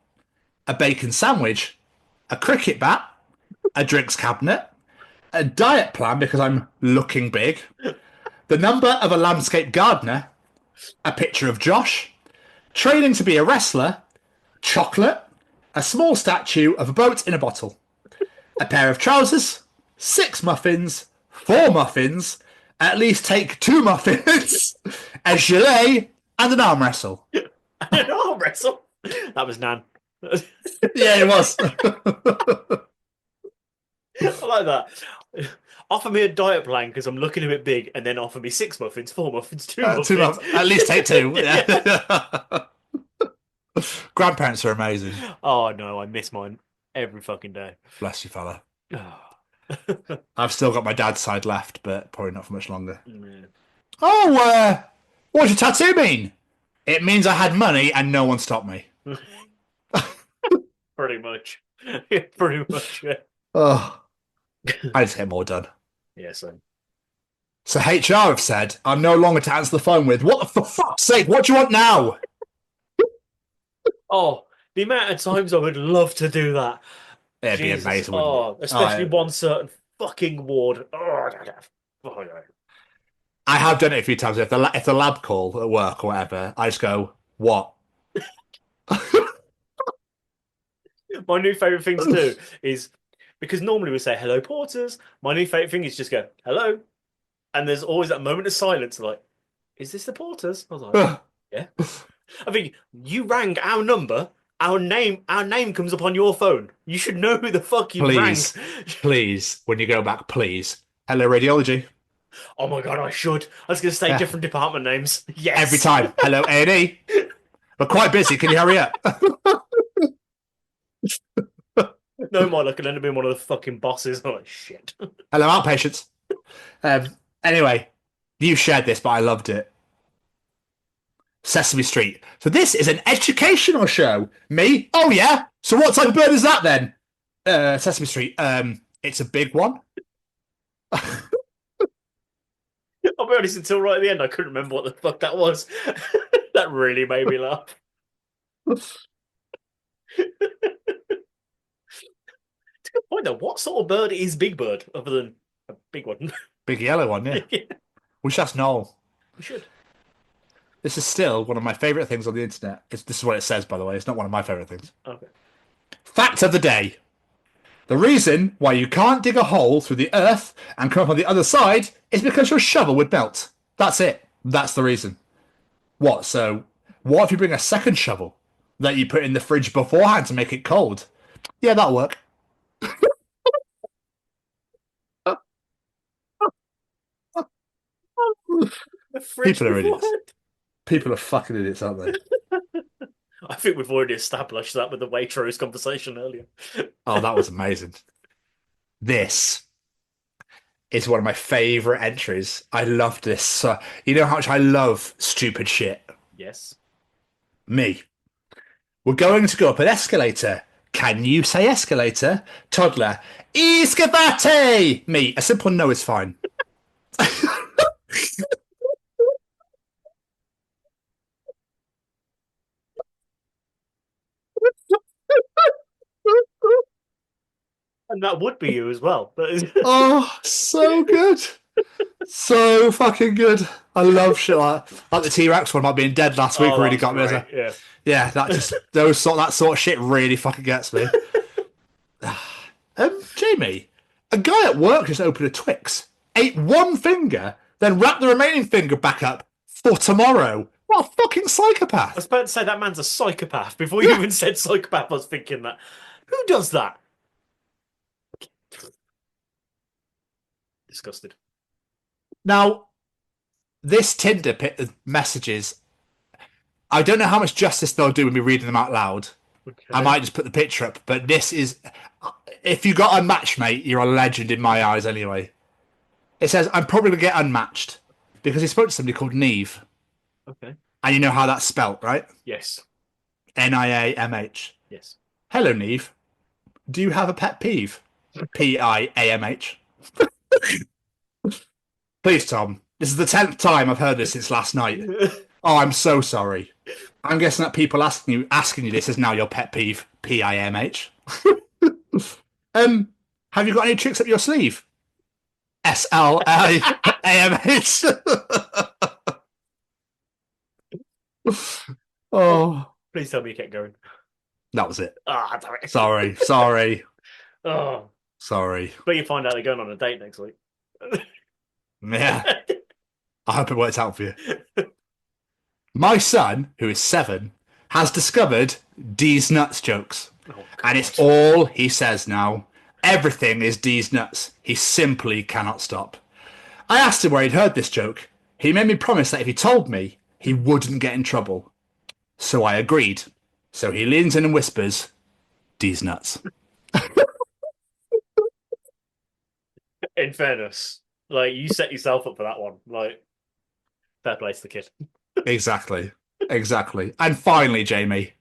a bacon sandwich, a cricket bat, a drinks cabinet, a diet plan because I'm looking big, the number of a landscape gardener, a picture of Josh, training to be a wrestler, chocolate, a small statue of a boat in a bottle, a pair of trousers, 6 muffins, 4 muffins, at least take 2 muffins, a gilet, and an arm wrestle. An arm wrestle? That was Nan. Yeah, it was. I like that. Offer me a diet plan because I'm looking a bit big, and then offer me 6 muffins, 4 muffins, 2 muffins. At least take 2. Yeah. Grandparents are amazing. Oh no, I miss mine every fucking day. Bless you, fella. I've still got my dad's side left, but probably not for much longer. Yeah. Oh, what does your tattoo mean? It means I had money and no one stopped me. Pretty much. Yeah, pretty much. Yeah. Oh, I just get more done. Yeah, same. So HR have said I'm no longer to answer the phone with, what the for fuck's sake, what do you want now? Oh, the amount of times I would love to do that. It'd be amazing. Oh, especially one certain fucking ward. Oh, I have done it a few times. If the lab call at work or whatever, I just go, what? My new favourite thing to do is, because normally we say, hello, porters. My new favourite thing is just go, hello. And there's always that moment of silence, like, is this the porters? I was like, yeah. I think you rang our number. Our name comes up on your phone. You should know who the fuck you Please, rang. please, when you go back, please. Hello, radiology. Oh my god, I should. I was going to say different department names. Yes. Every time. Hello, A&E. We're quite busy. Can you hurry up? No, my luck, I'll end up being one of the fucking bosses. I'm like, shit. Hello, outpatients. Anyway, you shared this, but I loved it. Sesame Street. So this is an educational show. Me? Oh yeah. So what type of bird is that then? Sesame Street. It's a big one. I'll be honest, until right at the end, I couldn't remember what the fuck that was. That really made me laugh. It's a good point, though. What sort of bird is Big Bird, other than a big one? Big yellow one, yeah. Yeah. We should ask Noel. We should. This is still one of my favourite things on the internet. This is what it says, by the way. It's not one of my favourite things. Okay. Fact of the day. The reason why you can't dig a hole through the earth and come up on the other side is because your shovel would melt. That's it. That's the reason. What? So, what if you bring a second shovel that you put in the fridge beforehand to make it cold? Yeah, that'll work. People are idiots. People are fucking idiots, aren't they? I think we've already established that with the Waitrose conversation earlier. Oh, that was amazing. This is one of my favourite entries. I loved this. You know how much I love stupid shit? Yes. Me. We're going to go up an escalator. Can you say escalator? Toddler. Escavate! Me. A simple no is fine. And that would be you as well. Oh, so good. So fucking good. I love shit like the T-Rex one about being dead last week really got me. Yeah. Yeah, that sort of shit really fucking gets me. Jamie, a guy at work just opened a Twix, ate one finger, then wrapped the remaining finger back up for tomorrow. What a fucking psychopath. I was about to say that man's a psychopath. Before you even said psychopath, I was thinking that. Who does that? Disgusted. Now, this Tinder messages, I don't know how much justice they'll do with me reading them out loud. Okay. I might just put the picture up, but this is, if you got unmatched, mate, you're a legend in my eyes anyway. It says, I'm probably going to get unmatched because he spoke to somebody called Neve. Okay. And you know how that's spelt, right? Yes. Niamh. Yes. Hello, Neve. Do you have a pet peeve? Piamh. Please, Tom. This is the 10th time I've heard this since last night. Oh, I'm so sorry. I'm guessing that people asking you this is now your pet peeve. Pimh. Have you got any tricks up your sleeve? SLIAMH. Oh. Please tell me you kept going. That was it. Ah, damn it. Sorry. Oh. Sorry. But you find out they're going on a date next week. Yeah. I hope it works out for you. My son, who is 7, has discovered D's nuts jokes. Oh, and it's all he says now. Everything is D's nuts. He simply cannot stop. I asked him where he'd heard this joke. He made me promise that if he told me, he wouldn't get in trouble. So I agreed. So he leans in and whispers, D's nuts. In fairness, like, you set yourself up for that one. Like, fair play to the kid. Exactly. And finally, Jamie,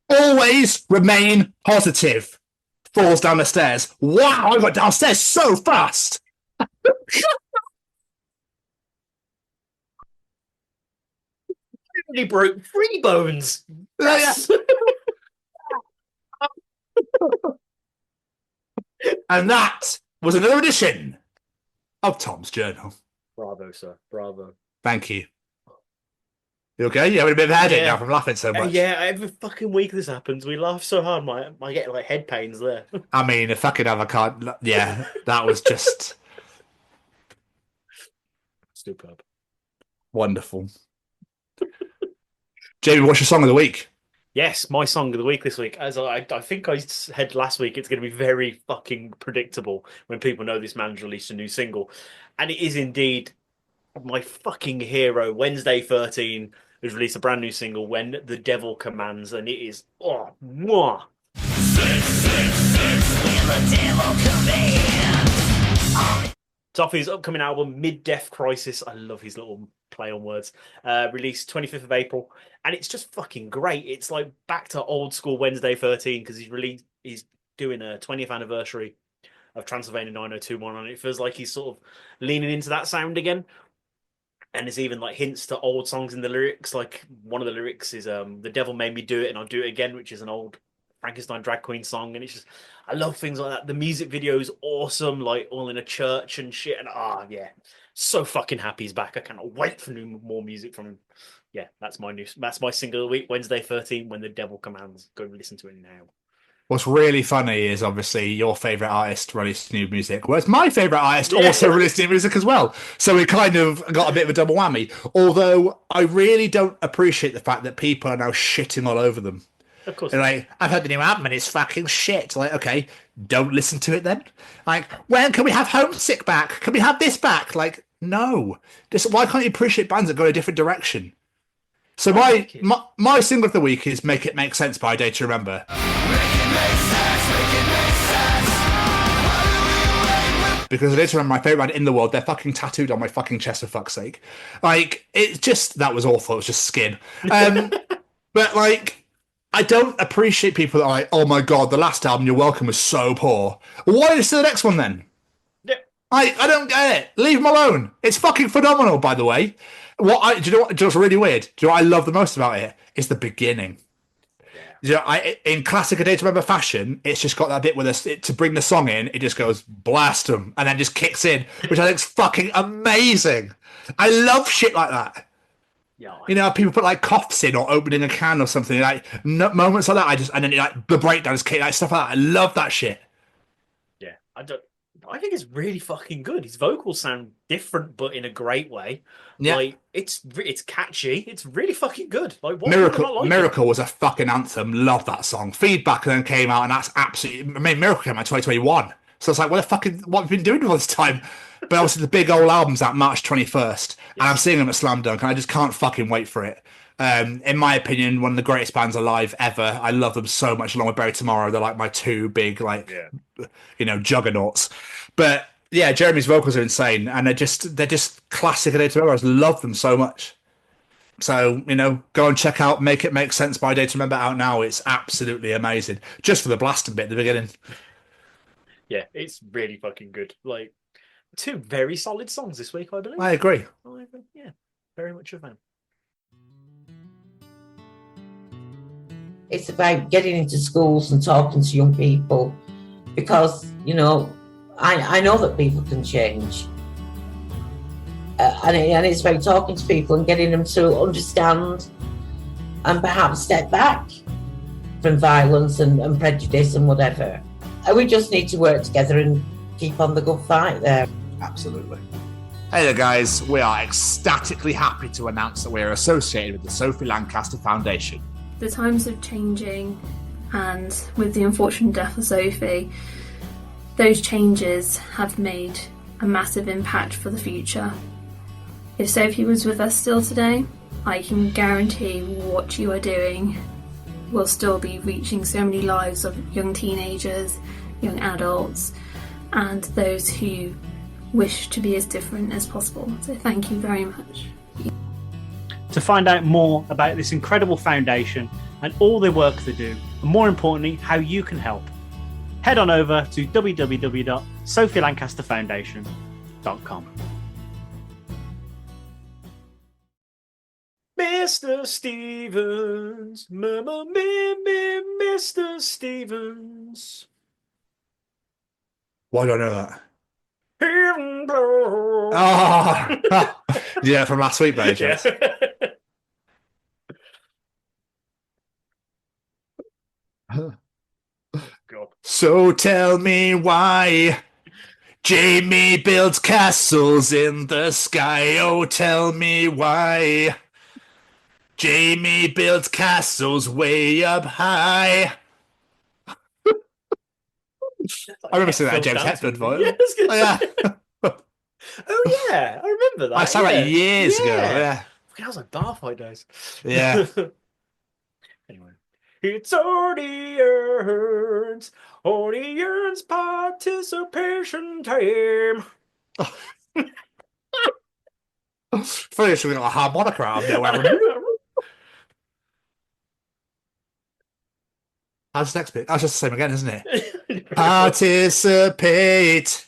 always remain positive. Falls down the stairs. Wow, I got downstairs so fast. He broke 3 bones. Yes. And that was another edition of Tom's Journal. Bravo, sir. Bravo. Thank you. You okay? You having a bit of a headache now from laughing so much? Yeah, every fucking week this happens. We laugh so hard, I get like head pains there. I mean, a fucking avocado. Yeah, that was just superb. Wonderful. Jamie, what's your song of the week? Yes, my song of the week this week. As I think I said last week, it's going to be very fucking predictable when people know this man's released a new single. And it is indeed my fucking hero. Wednesday 13 has released a brand new single, When the Devil Commands. And it is, oh, mwah. 666, when the devil commands. It's off his upcoming album, Mid-Death Crisis. I love his little play on words. Released 25th of April. And it's just fucking great. It's like back to old school Wednesday 13 because he's doing a 20th anniversary of Transylvania 9021. And it feels like he's sort of leaning into that sound again. And there's even like hints to old songs in the lyrics. Like one of the lyrics is The Devil Made Me Do It and I'll Do It Again, which is an old Frankenstein drag queen song. And it's just, I love things like that. The music video is awesome, like all in a church and shit. And yeah, so fucking happy he's back. I cannot wait for more music from him. Yeah, that's my single of the week, Wednesday 13, When the Devil Commands. Go listen to it now. What's really funny is obviously your favourite artist released new music, whereas my favourite artist also released new music as well. So we kind of got a bit of a double whammy. Although I really don't appreciate the fact that people are now shitting all over them. Of course. They're like, I've heard the new album and it's fucking shit. Like, okay, don't listen to it then. Like, when can we have Homesick back? Can we have this back? Like, no. Just why can't you appreciate bands that go a different direction? So my single of the week is Make It Make Sense by Day to Remember. Because I did remember my favourite band in the world, they're fucking tattooed on my fucking chest for fuck's sake. Like, it just, that was awful, it was just skin. But like, I don't appreciate people that are like, oh my god, the last album, You're Welcome, was so poor. Why is the next one then? Yeah. I don't get it. Leave them alone. It's fucking phenomenal, by the way. Do you know what's really weird? Do you know what I love the most about it? It's the beginning. You know, in classic A Day to Remember fashion, it's just got that bit where to bring the song in, it just goes blast them and then just kicks in, which I think is fucking amazing. I love shit like that. Yeah, you know, people put like coughs in or opening a can or something, like moments like that. And then like the breakdowns, like stuff like that. I love that shit. Yeah, I think it's really fucking good. His vocals sound different, but in a great way. Yeah, like it's catchy. It's really fucking good. Like what Miracle was a fucking anthem. Love that song. Feedback then came out, and that's absolutely. I mean, Miracle came out in 2021. So it's like, what have we been doing all this time? But obviously, the big old album's out March 21st, and I'm seeing them at Slam Dunk, and I just can't fucking wait for it. In my opinion, one of the greatest bands alive ever. I love them so much, along with Bury Tomorrow. They're like my two big, juggernauts. But yeah, Jeremy's vocals are insane, and they're just classic. I just love them so much. So, go and check out Make It Make Sense by Day to Remember out now. It's absolutely amazing. Just for the blasting bit at the beginning. Yeah, it's really fucking good. Like, two very solid songs this week, I believe. I agree. Yeah, very much a fan. It's about getting into schools and talking to young people because, I know that people can change. And it's about talking to people and getting them to understand and perhaps step back from violence and prejudice and whatever. And we just need to work together and keep on the good fight there. Absolutely. Hey there, guys. We are ecstatically happy to announce that we are associated with the Sophie Lancaster Foundation. The times are changing, and with the unfortunate death of Sophie, those changes have made a massive impact for the future. If Sophie was with us still today, I can guarantee what you are doing will still be reaching so many lives of young teenagers, young adults, and those who wish to be as different as possible. So thank you very much. To find out more about this incredible foundation and all the work they do, and more importantly, how you can help, head on over to www.sophielancasterfoundation.com. Mr. Stevens, Mr. Stevens. Why do I know that? Oh, yeah, from last week, mate. Yeah. God. So tell me why Jamie builds castles in the sky. Oh, tell me why. Jamie builds castles way up high. I remember seeing that James Hetfield voice. Yeah, I was gonna Oh, yeah. Oh yeah, I remember that. I saw that yeah. years ago. Yeah. Fucking, I was like bar fight days. Yeah. Anyway, it's audience participation time. Funny, we got a harmonica out of nowhere. How's the next bit? That's just the same again, isn't it? Participate.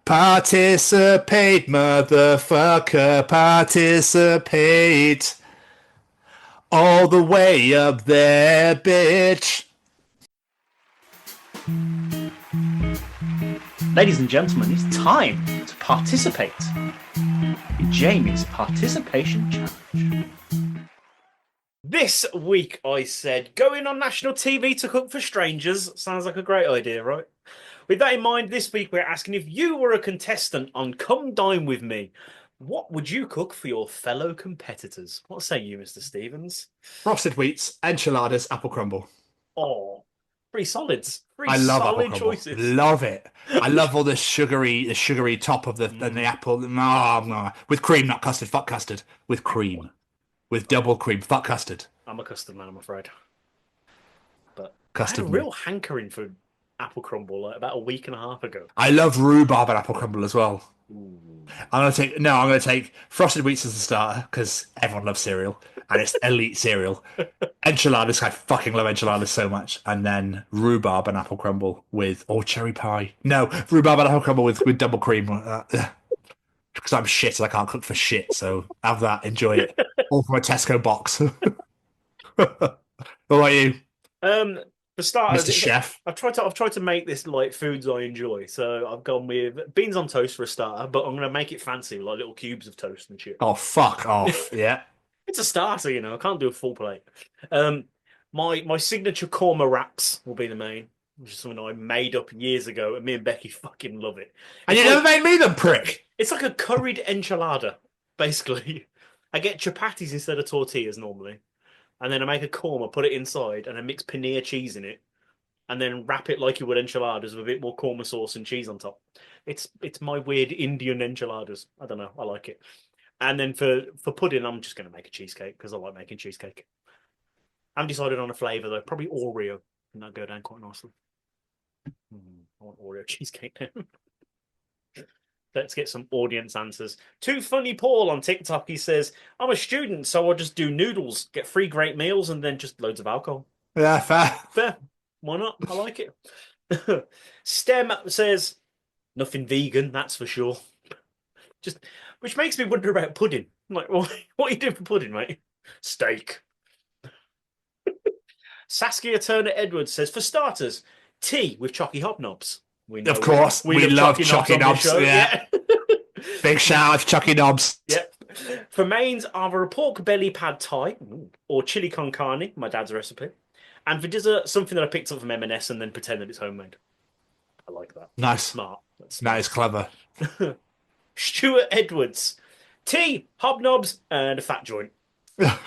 Participate, motherfucker. Participate. All the way up there, bitch. Ladies and gentlemen, it's time to participate in Jamie's participation challenge. This week, I said, going on national TV to cook for strangers sounds like a great idea, right? With that in mind, this week we're asking if you were a contestant on Come Dine With Me, what would you cook for your fellow competitors? What say you, Mr. Stevens? Frosted wheats, enchiladas, apple crumble. Oh, pretty solids. I love apple solid crumble. choices. Love it. I love all the sugary top of the and the apple. With cream, not custard. Fuck custard. With cream. With double cream. Fuck custard. I'm a custard man, I'm afraid. But Custard I had a real hankering for apple crumble like about a week and a half ago. I love rhubarb and apple crumble as well. Ooh. I'm gonna take frosted wheats as a starter because everyone loves cereal and it's elite cereal. Enchiladas, I fucking love enchiladas so much, and then rhubarb and apple crumble with cherry pie. No, rhubarb and apple crumble with double cream. Because I'm shit and I can't cook for shit, so have that, enjoy it. All from a Tesco box. What about you? For starters, Mr. Chef. I've tried to make this like foods I enjoy. So I've gone with beans on toast for a starter, but I'm gonna make it fancy with like little cubes of toast and shit. Oh, fuck off. Yeah. It's a starter, you know. I can't do a full plate. My signature korma wraps will be the main, which is something I made up years ago, and me and Becky fucking love it. And you never made me the prick. It's like a curried enchilada, basically. I get chapatis instead of tortillas normally. And then I make a korma, put it inside, and I mix paneer cheese in it, and then wrap it like you would enchiladas with a bit more korma sauce and cheese on top. It's my weird Indian enchiladas. I don't know. I like it. And then for pudding, I'm just going to make a cheesecake because I like making cheesecake. I haven't decided on a flavour though. Probably Oreo. And that'll go down quite nicely. I want Oreo cheesecake now. Let's get some audience answers. Too Funny Paul on TikTok, he says, I'm a student, so I'll just do noodles, get 3 great meals, and then just loads of alcohol. Yeah, fair. Fair. Why not? I like it. Stem says, nothing vegan, that's for sure. Which makes me wonder about pudding. I'm like, what are you doing for pudding, mate? Steak. Saskia Turner Edwards says, for starters, tea with chocky hobnobs. Of course, we love chocky knobs. Yeah. Big shout out to chocky knobs. Yep. For mains, either a pork belly pad thai or chili con carne, my dad's recipe. And for dessert, something that I picked up from M&S and then pretend that it's homemade. I like that. Nice. Smart. That is clever. Stuart Edwards. Tea, hobnobs, and a fat joint. Love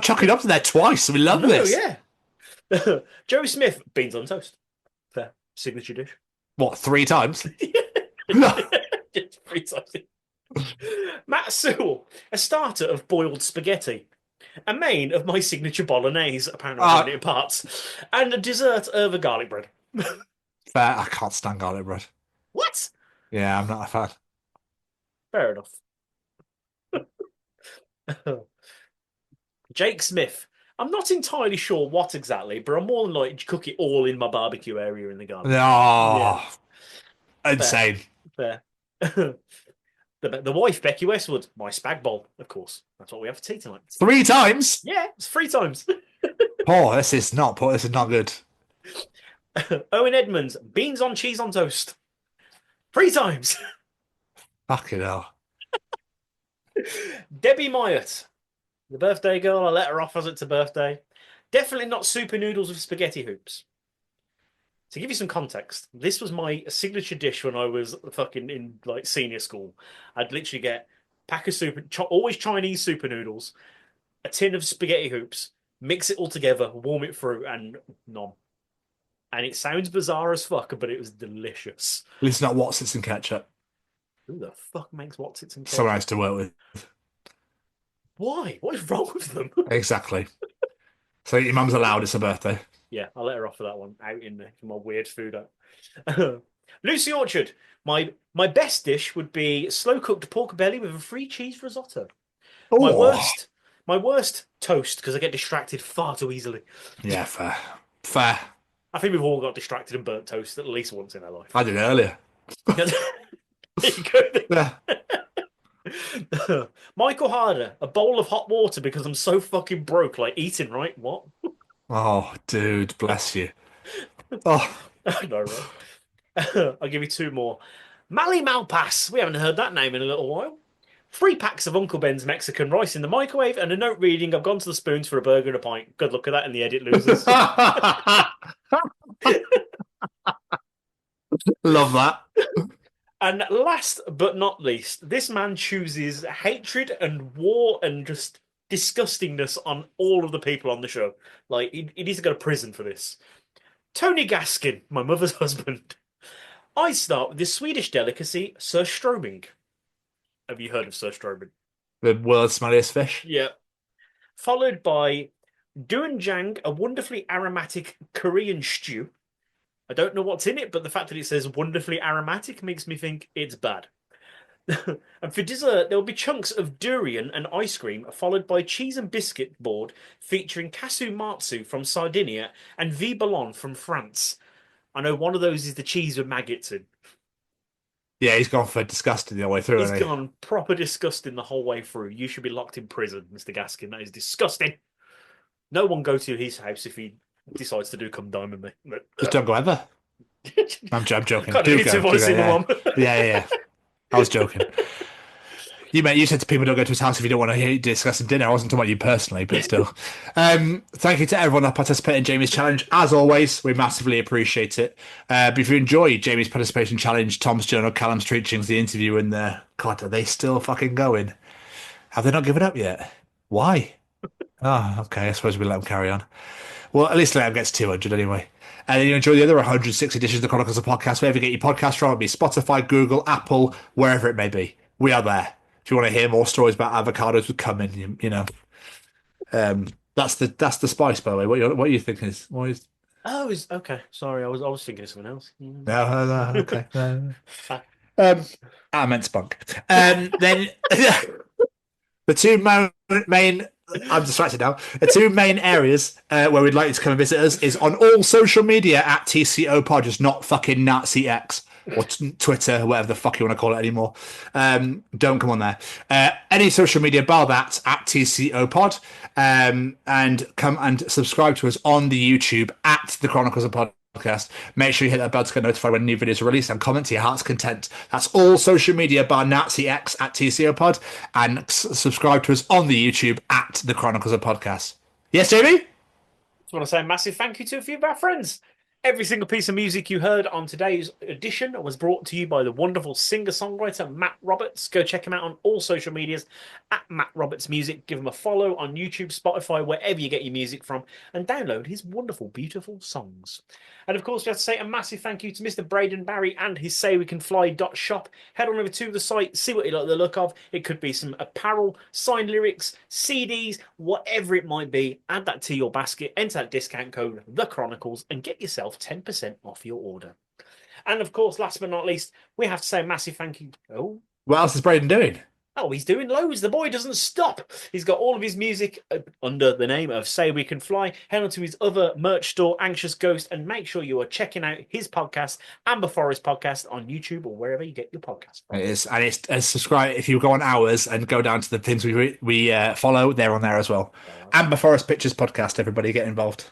chocky knobs in there twice. We love this. Yeah. Joe Smith, beans on toast. Fair. Signature dish. What, 3 times? Just 3 times. Matt Sewell, a starter of boiled spaghetti. A main of my signature bolognese, apparently I'm doing it in parts. And a dessert of a garlic bread. Fair. I can't stand garlic bread. What? Yeah, I'm not a fan. Fair enough. Jake Smith. I'm not entirely sure what exactly, but I'm more than likely to cook it all in my barbecue area in the garden. Oh, yeah. Insane. Fair. The wife, Becky Westwood, my spag bowl, of course. That's what we have for tea tonight. 3 times? Yeah, it's 3 times. This is not good. Owen Edmonds, beans on cheese on toast. 3 times. Fucking hell. Debbie Myatt, the birthday girl. I let her off as it's a birthday. Definitely not super noodles with spaghetti hoops. To give you some context, this was my signature dish when I was fucking in like senior school. I'd literally get pack of always Chinese super noodles, a tin of spaghetti hoops, mix it all together, warm it through, and nom. And it sounds bizarre as fuck, but it was delicious. At least not Watsits and ketchup. Who the fuck makes Watsits and ketchup? So nice to work with. Why? What is wrong with them? Exactly. So your mum's allowed, it's her birthday. Yeah, I'll let her off for that one. Out in there for my weird food out. Lucy Orchard. My best dish would be slow cooked pork belly with a free cheese risotto. Oh. My worst toast, because I get distracted far too easily. Yeah, fair. Fair. I think we've all got distracted and burnt toast at least once in our life. I did earlier. There you go. Yeah. Michael Harder, a bowl of hot water because I'm so fucking broke. Like eating, right? What? Oh, dude, bless you. Oh, no, right? I'll give you two more. Mali Malpass. We haven't heard that name in a little while. 3 packs of Uncle Ben's Mexican rice in the microwave and a note reading, I've gone to the Spoons for a burger and a pint. Good luck at that in the edit, losers. love that. And last but not least, this man chooses hatred and war and just disgustingness on all of the people on the show. Like, he needs to go to prison for this. Tony Gaskin, my mother's husband. I start with the Swedish delicacy, surströmming. Have you heard of surströmming? The world's smelliest fish? Yeah. Followed by doenjang, a wonderfully aromatic Korean stew. I don't know what's in it, but the fact that it says wonderfully aromatic makes me think it's bad. And for dessert, there will be chunks of durian and ice cream, followed by cheese and biscuit board featuring casu marzu from Sardinia and viballon from France. I know one of those is the cheese with maggots in. Yeah, he's gone for disgusting the whole way through. He's gone proper disgusting the whole way through. You should be locked in prison, Mr. Gaskin. That is disgusting. No one go to his house if he decides to do come dine with me. But, Just don't go ever. I'm joking. Can't Do do go, voice do go, anyone. Yeah. I was joking. You said to people don't go to his house if you don't want to hear discussing dinner. I wasn't talking about you personally, but still. Thank you to everyone that participated in Jamie's challenge. As always, we massively appreciate it. But if you enjoy Jamie's participation challenge, Tom's journal, Callum's Treachings, the interview, and God, are they still fucking going? Have they not given up yet? Why? Oh, okay. I suppose we let them carry on. Well, at least let them get to 200 anyway. And then you enjoy the other 106 editions of the Chronicles of Podcast, wherever you get your podcast from, it'll be Spotify, Google, Apple, wherever it may be. We are there. If you want to hear more stories about avocados, we come in. You know, that's the spice, by the way. What do you think is? What is? Oh, okay. Sorry, I was thinking of something else. No, okay. I meant spunk. Then the two main. I'm distracted now. The two main areas where we'd like you to come and visit us is on all social media at TCO Pod, just not fucking Nazi X or Twitter, whatever the fuck you want to call it anymore. Don't come on there. Any social media bar that at TCO Pod, and come and subscribe to us on the YouTube at the Chronicles of Podcast. Make sure you hit that bell to get notified when new videos are released and comment to your heart's content. That's all social media bar Nazi X at TCO Pod, and subscribe to us on the YouTube at the Chronicles of Podcast. Yes, Jamie? Just want to say a massive thank you to a few of our friends. Every single piece of music you heard on today's edition was brought to you by the wonderful singer-songwriter Matt Roberts. Go check him out on all social medias at Matt Roberts Music. Give him a follow on YouTube, Spotify, wherever you get your music from, and download his wonderful, beautiful songs. And of course, we have to say a massive thank you to Mr. Braden Barry and his saywecanfly.shop. Head on over to the site, see what you like the look of. It could be some apparel, signed lyrics, CDs, whatever it might be. Add that to your basket, enter that discount code, The Chronicles, and get yourself 10% off your order. And of course, last but not least, we have to say a massive thank you. Oh, what else is Braden doing? Oh, he's doing loads. The boy doesn't stop. He's got all of his music under the name of Say We Can Fly. Head on to his other merch store, Anxious Ghost, and make sure you are checking out his podcast, Amber Forest Podcast, on YouTube or wherever you get your podcast. It is, and it's subscribe. If you go on ours and go down to the things we follow, they're on there as well. Amber Forest Pictures Podcast. Everybody get involved.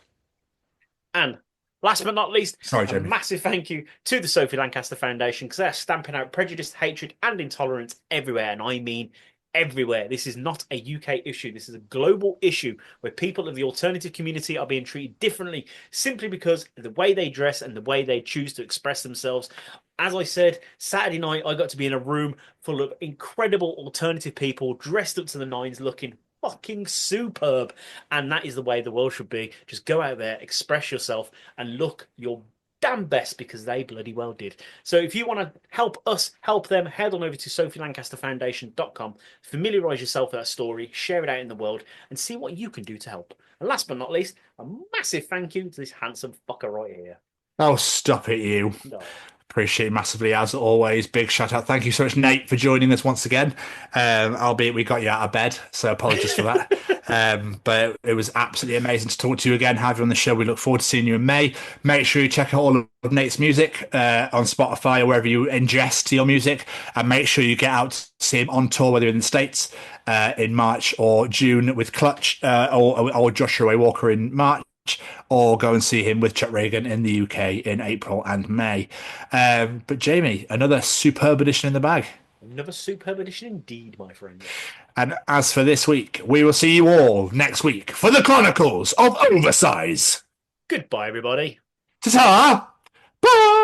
And last but not least, Sorry, Jamie. a massive thank you to the Sophie Lancaster Foundation, because they're stamping out prejudice, hatred, and intolerance everywhere. And I mean everywhere. This is not a UK issue. This is a global issue where people of the alternative community are being treated differently simply because of the way they dress and the way they choose to express themselves. As I said, Saturday night I got to be in a room full of incredible alternative people dressed up to the nines, looking fucking superb. And that is the way the world should be. Just go out there, express yourself, and look your damn best, because they bloody well did. So if you want to help us help them, head on over to sophielancasterfoundation.com, familiarise yourself with that story, share it out in the world, and see what you can do to help. And last but not least, a massive thank you to this handsome fucker right here. Oh, stop it, you. No. Appreciate it massively, as always. Big shout out. Thank you so much, Nate, for joining us once again. Albeit we got you out of bed, so apologies for that. But it was absolutely amazing to talk to you again, have you on the show. We look forward to seeing you in May. Make sure you check out all of Nate's music on Spotify or wherever you ingest your music, and make sure you get out to see him on tour, whether you're in the States in March or June with Clutch or Joshua Walker in March, or go and see him with Chuck Ragan in the UK in April and May. But Jamie, another superb edition in the bag. Another superb edition indeed, my friend. And as for this week, we will see you all next week for the Chronicles of Oversize. Goodbye, everybody. Ta-ta! Bye!